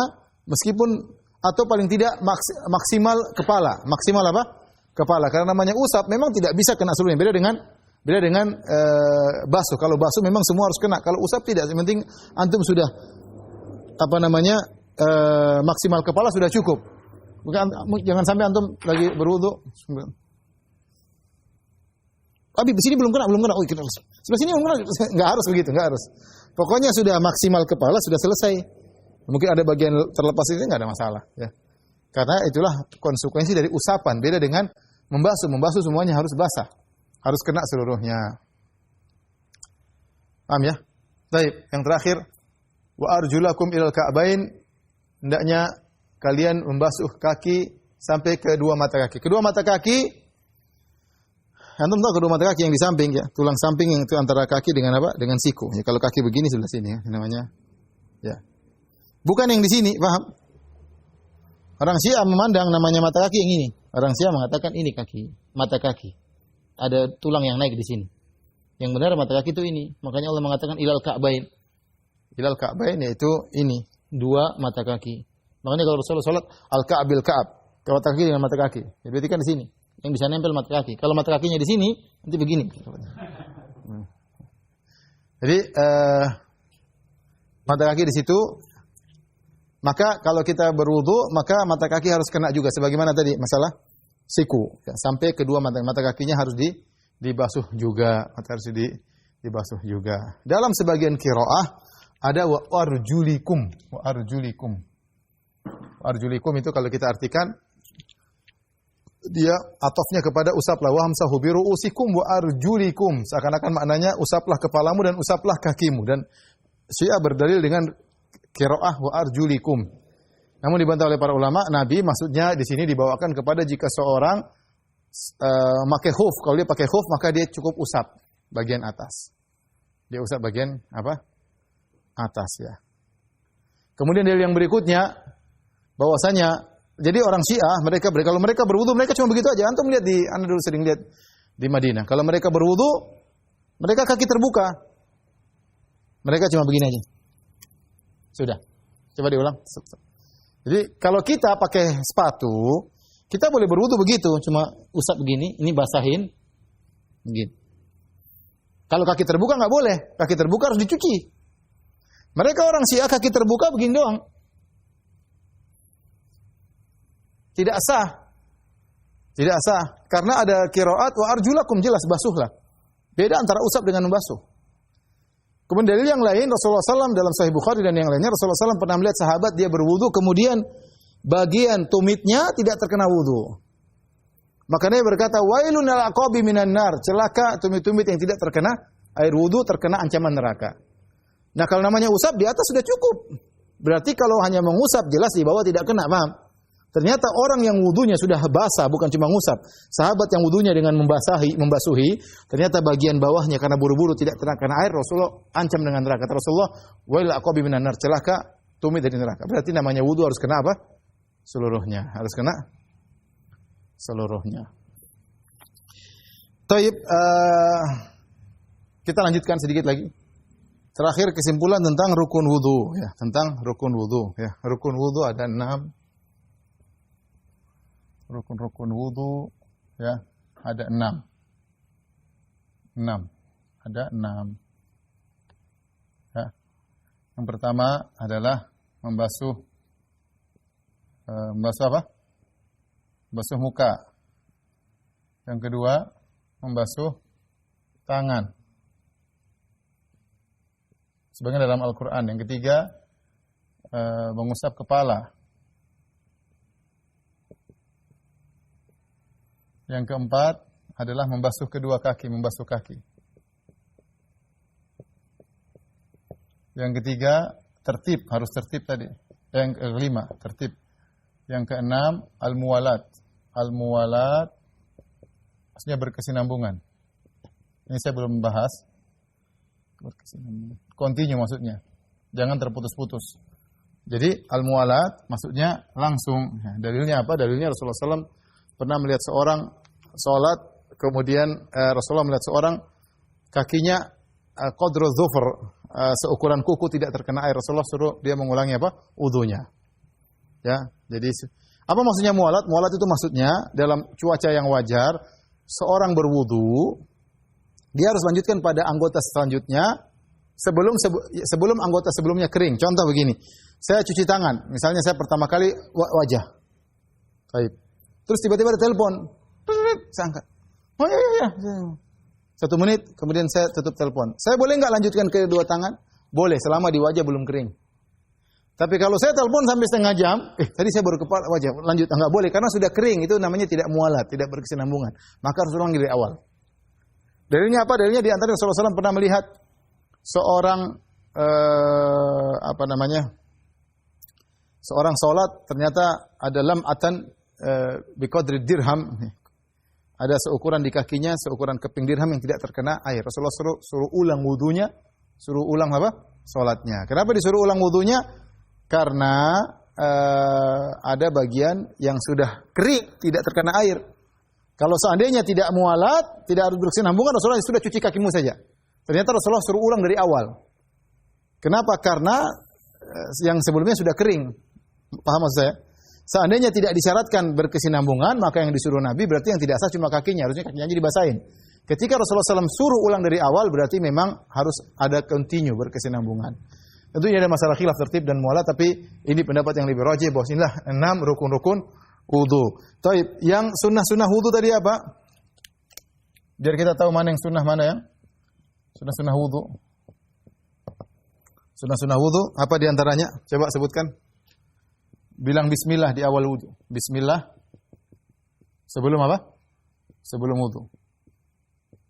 meskipun atau paling tidak maksimal kepala. Maksimal apa? Kepala. Karena namanya usap memang tidak bisa kena seluruhnya. Beda dengan basuh. Kalau basuh memang semua harus kena. Kalau usap tidak. Yang penting antum sudah maksimal kepala sudah cukup. Bukan, jangan sampai antum lagi berwudu. Tapi di sini belum kena. Oh, sebelah sini belum kena. Enggak harus begitu, enggak harus. Pokoknya sudah maksimal kepala sudah selesai. Mungkin ada bagian terlepas ini enggak ada masalah, ya. Karena itulah konsekuensi dari usapan. Beda dengan membasuh. Membasuh semuanya harus basah. Harus kena seluruhnya. Paham ya? Baik, yang terakhir, wa arjulakum ilal ka'bain, hendaknya kalian membasuh kaki sampai ke kedua mata kaki. Kedua mata kaki, antum tahu kedua mata kaki yang di samping, ya, tulang samping yang itu antara kaki dengan apa? Dengan siku. Ya, kalau kaki begini sebelah sini, ya, namanya. Ya. Bukan yang di sini, paham? Orang Syiah memandang namanya mata kaki yang ini. Orang Syiah mengatakan ini kaki, mata kaki. Ada tulang yang naik di sini. Yang benar mata kaki itu ini. Makanya Allah mengatakan ilal ka'bain. Ilal ka'bain yaitu ini, dua mata kaki. Makanya kalau Rasulullah salat al-ka'bil ka'ab, mata kaki dengan mata kaki. Ya, berarti kan di sini yang bisa nempel mata kaki. Kalau mata kakinya di sini, nanti begini. Jadi mata kaki di situ. Maka kalau kita berwudu, maka mata kaki harus kena juga. Sebagaimana tadi masalah siku. Ya, sampai kedua mata kakinya harus dibasuh juga. Harus dibasuh juga. Dalam sebagian qiraah ada wa arjulikum. Wa arjulikum. Arjulikum itu kalau kita artikan dia atofnya kepada usaplah wa hamsahu bi ru'usikum wa arjulikum, seakan-akan maknanya usaplah kepalamu dan usaplah kakimu. Dan Syiah berdalil dengan qiraah wa arjulikum. Namun dibantah oleh para ulama, Nabi maksudnya di sini dibawakan kepada jika seorang pakai khuf. Kalau dia pakai khuf maka dia cukup usap bagian atas. Dia usap bagian apa? Atas, ya. Kemudian dalil yang berikutnya bahwasanya jadi orang Syiah kalau mereka berwudu mereka cuma begitu aja. Antum lihat Anda dulu sering lihat di Madinah. Kalau mereka berwudu mereka kaki terbuka. Mereka cuma begini aja. Sudah. Coba diulang. Jadi kalau kita pakai sepatu, kita boleh berwudu begitu, cuma usap begini, ini basahin begini. Kalau kaki terbuka enggak boleh. Kaki terbuka harus dicuci. Mereka orang Syiah kaki terbuka begini doang. Tidak sah. Tidak sah. Karena ada qiraat wa arjulakum, jelas basuhlah. Beda antara usap dengan membasuh. Kemudian dalil yang lain, Rasulullah SAW dalam Sahih Bukhari dan yang lainnya, Rasulullah SAW pernah melihat sahabat dia berwudu, kemudian bagian tumitnya tidak terkena wudu. Maka dia berkata, wailun al-aqabi minan nar, celaka tumit-tumit yang tidak terkena air wudu, terkena ancaman neraka. Nah, kalau namanya usap di atas sudah cukup. Berarti kalau hanya mengusap, jelas di bawah tidak kena, paham? Ternyata orang yang wudunya sudah basah, bukan cuma ngusap. Sahabat yang wudunya dengan membasuhi, ternyata bagian bawahnya karena buru-buru tidak terkena air, Rasulullah ancam dengan neraka. Kata Rasulullah, wailul aqabi minan nar, celaka tumit dari neraka. Berarti namanya wudu harus kena apa? Seluruhnya. Harus kena seluruhnya. Taib, kita lanjutkan sedikit lagi. Terakhir kesimpulan tentang rukun wudu, ya, tentang rukun wudu, ya. Rukun wudu ada 6. Rukun-rukun wudu, ya, ada 6. 6. Ada 6. Ya. Yang pertama adalah membasuh apa? Membasuh muka. Yang kedua, membasuh tangan. Sebagian dalam Al-Quran. Yang ketiga, mengusap kepala. Yang keempat adalah membasuh kedua kaki, membasuh kaki. Yang ketiga, tertib, harus tertib tadi. Yang kelima, tertib. Yang keenam, al-muwalat. Al-muwalat maksudnya berkesinambungan. Ini saya belum membahas. Continue maksudnya. Jangan terputus-putus. Jadi al-muwalat maksudnya langsung. Dalilnya apa? Dalilnya Rasulullah SAW pernah melihat seorang sholat, kemudian Rasulullah melihat seorang kakinya qadru dhufr, seukuran kuku tidak terkena air. Rasulullah suruh dia mengulangi apa? Wudunya. Ya, jadi apa maksudnya muwalat? Muwalat itu maksudnya dalam cuaca yang wajar, seorang berwudu, dia harus lanjutkan pada anggota selanjutnya sebelum anggota sebelumnya kering. Contoh begini, saya cuci tangan, misalnya saya pertama kali wajah. Baik. Terus tiba-tiba ada telepon. Saya angkat. Oh iya. 1 menit, kemudian saya tutup telepon. Saya boleh nggak lanjutkan kedua tangan? Boleh, selama di wajah belum kering. Tapi kalau saya telepon sampai setengah jam, tadi saya baru kepala wajah, lanjut. Nggak boleh, karena sudah kering. Itu namanya tidak mualat, tidak berkesinambungan. Maka harus ulang dari awal. Dalilnya apa? Dalilnya di antara Rasulullah SAW pernah melihat seorang, seorang sholat, ternyata ada lam'atan, biqadri dirham, ada seukuran di kakinya, seukuran keping dirham yang tidak terkena air. Rasulullah suruh ulang wudunya, suruh ulang apa? Salatnya. Kenapa disuruh ulang wudunya? Karena ada bagian yang sudah kering, tidak terkena air. Kalau seandainya tidak mualat, tidak harus berkesinambungan, Rasulullah sudah cuci kakimu saja. Ternyata Rasulullah suruh ulang dari awal. Kenapa? Karena yang sebelumnya sudah kering. Paham maksud saya? Seandainya tidak disyaratkan berkesinambungan, maka yang disuruh Nabi berarti yang tidak sah cuma kakinya, harusnya kakinya aja dibasahin. Ketika Rasulullah SAW suruh ulang dari awal, berarti memang harus ada continue berkesinambungan. Tentunya ada masalah khilaf tertib dan mualat, tapi ini pendapat yang lebih rajih bahwa inilah 6 rukun-rukun wudu. Taib, yang sunnah-sunnah wudu tadi apa? Biar kita tahu mana yang sunnah, mana yang sunnah-sunnah wudu. Sunnah-sunnah wudu apa di antaranya? Coba sebutkan. Bilang bismillah di awal wudu. Bismillah sebelum apa? Sebelum wudu.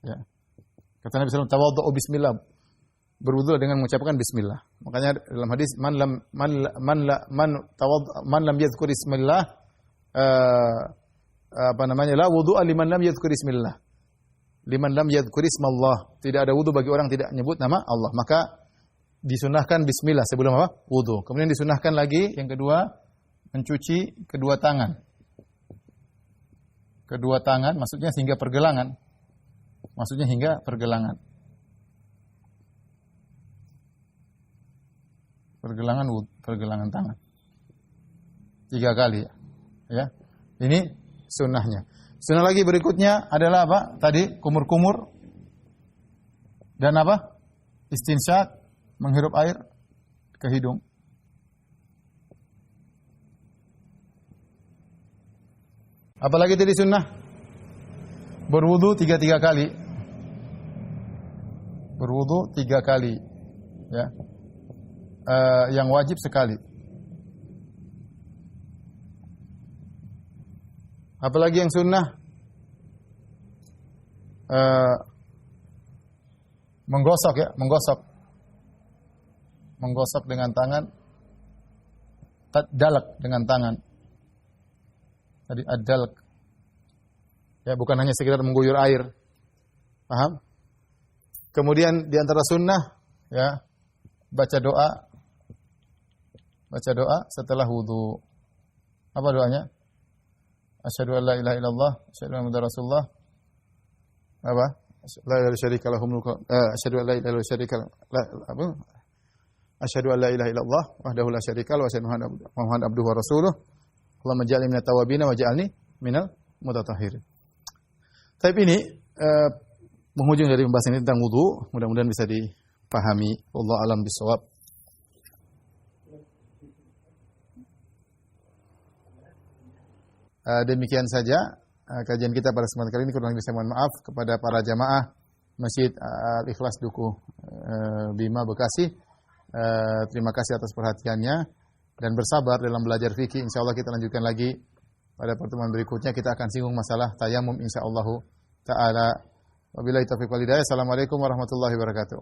Ya. Kata Nabi SAW, tawadhu bismillah. Berwudu dengan mengucapkan bismillah. Makanya dalam hadis man lam yadhkur bismillah la wudu'a liman lam yadhkur bismillah. Liman lam yadhkur ismallah. Tidak ada wudu bagi orang tidak menyebut nama Allah. Maka disunahkan bismillah sebelum apa? Wudu. Kemudian disunahkan lagi yang kedua, mencuci kedua tangan. Kedua tangan maksudnya hingga pergelangan. Maksudnya hingga pergelangan. Pergelangan tangan. 3 kali ya. Ini sunnahnya. Sunnah lagi berikutnya adalah apa? Tadi kumur-kumur dan apa? Istinsyak, menghirup air ke hidung. Apalagi tadi sunnah? Berwudu 3 kali. Berwudu 3 kali. ya, yang wajib sekali. Apalagi yang sunnah, menggosok ya, menggosok dengan tangan, dalak dengan tangan. Tadi ad-dalak. Ya, bukan hanya sekedar mengguyur air. Paham? Kemudian di antara sunnah ya, baca doa setelah wudu. Apa doanya? Asyhadu an la ilaha illallah, asyhadu anna Muhammadar Rasulullah. Apa? La ilaha syarika lahu mulku, asyhadu an la ilaha syarika apa? Asyhadu an la ilaha illallah wahdahu la syarika lahu wa asyhadu anna Muhammadan abduhu wa rasuluh. Allahumma ja'alni minat tawwabin wa ja'alni minal mutatahhirin. Tapi ini penghujung dari pembahasan ini tentang wudu, mudah-mudahan bisa dipahami. Wallahu a'lam bishawab. Demikian saja kajian kita pada kesempatan kali ini. Kurang lebih saya mohon maaf kepada para jamaah Masjid Al-Ikhlas Dukuh Bima Bekasi. Terima kasih atas perhatiannya dan bersabar dalam belajar fikih. Insyaallah kita lanjutkan lagi pada pertemuan berikutnya. Kita akan singgung masalah tayamum insyaallah taala. Wabillahi taufiq wal hidayah. Assalamualaikum warahmatullahi wabarakatuh.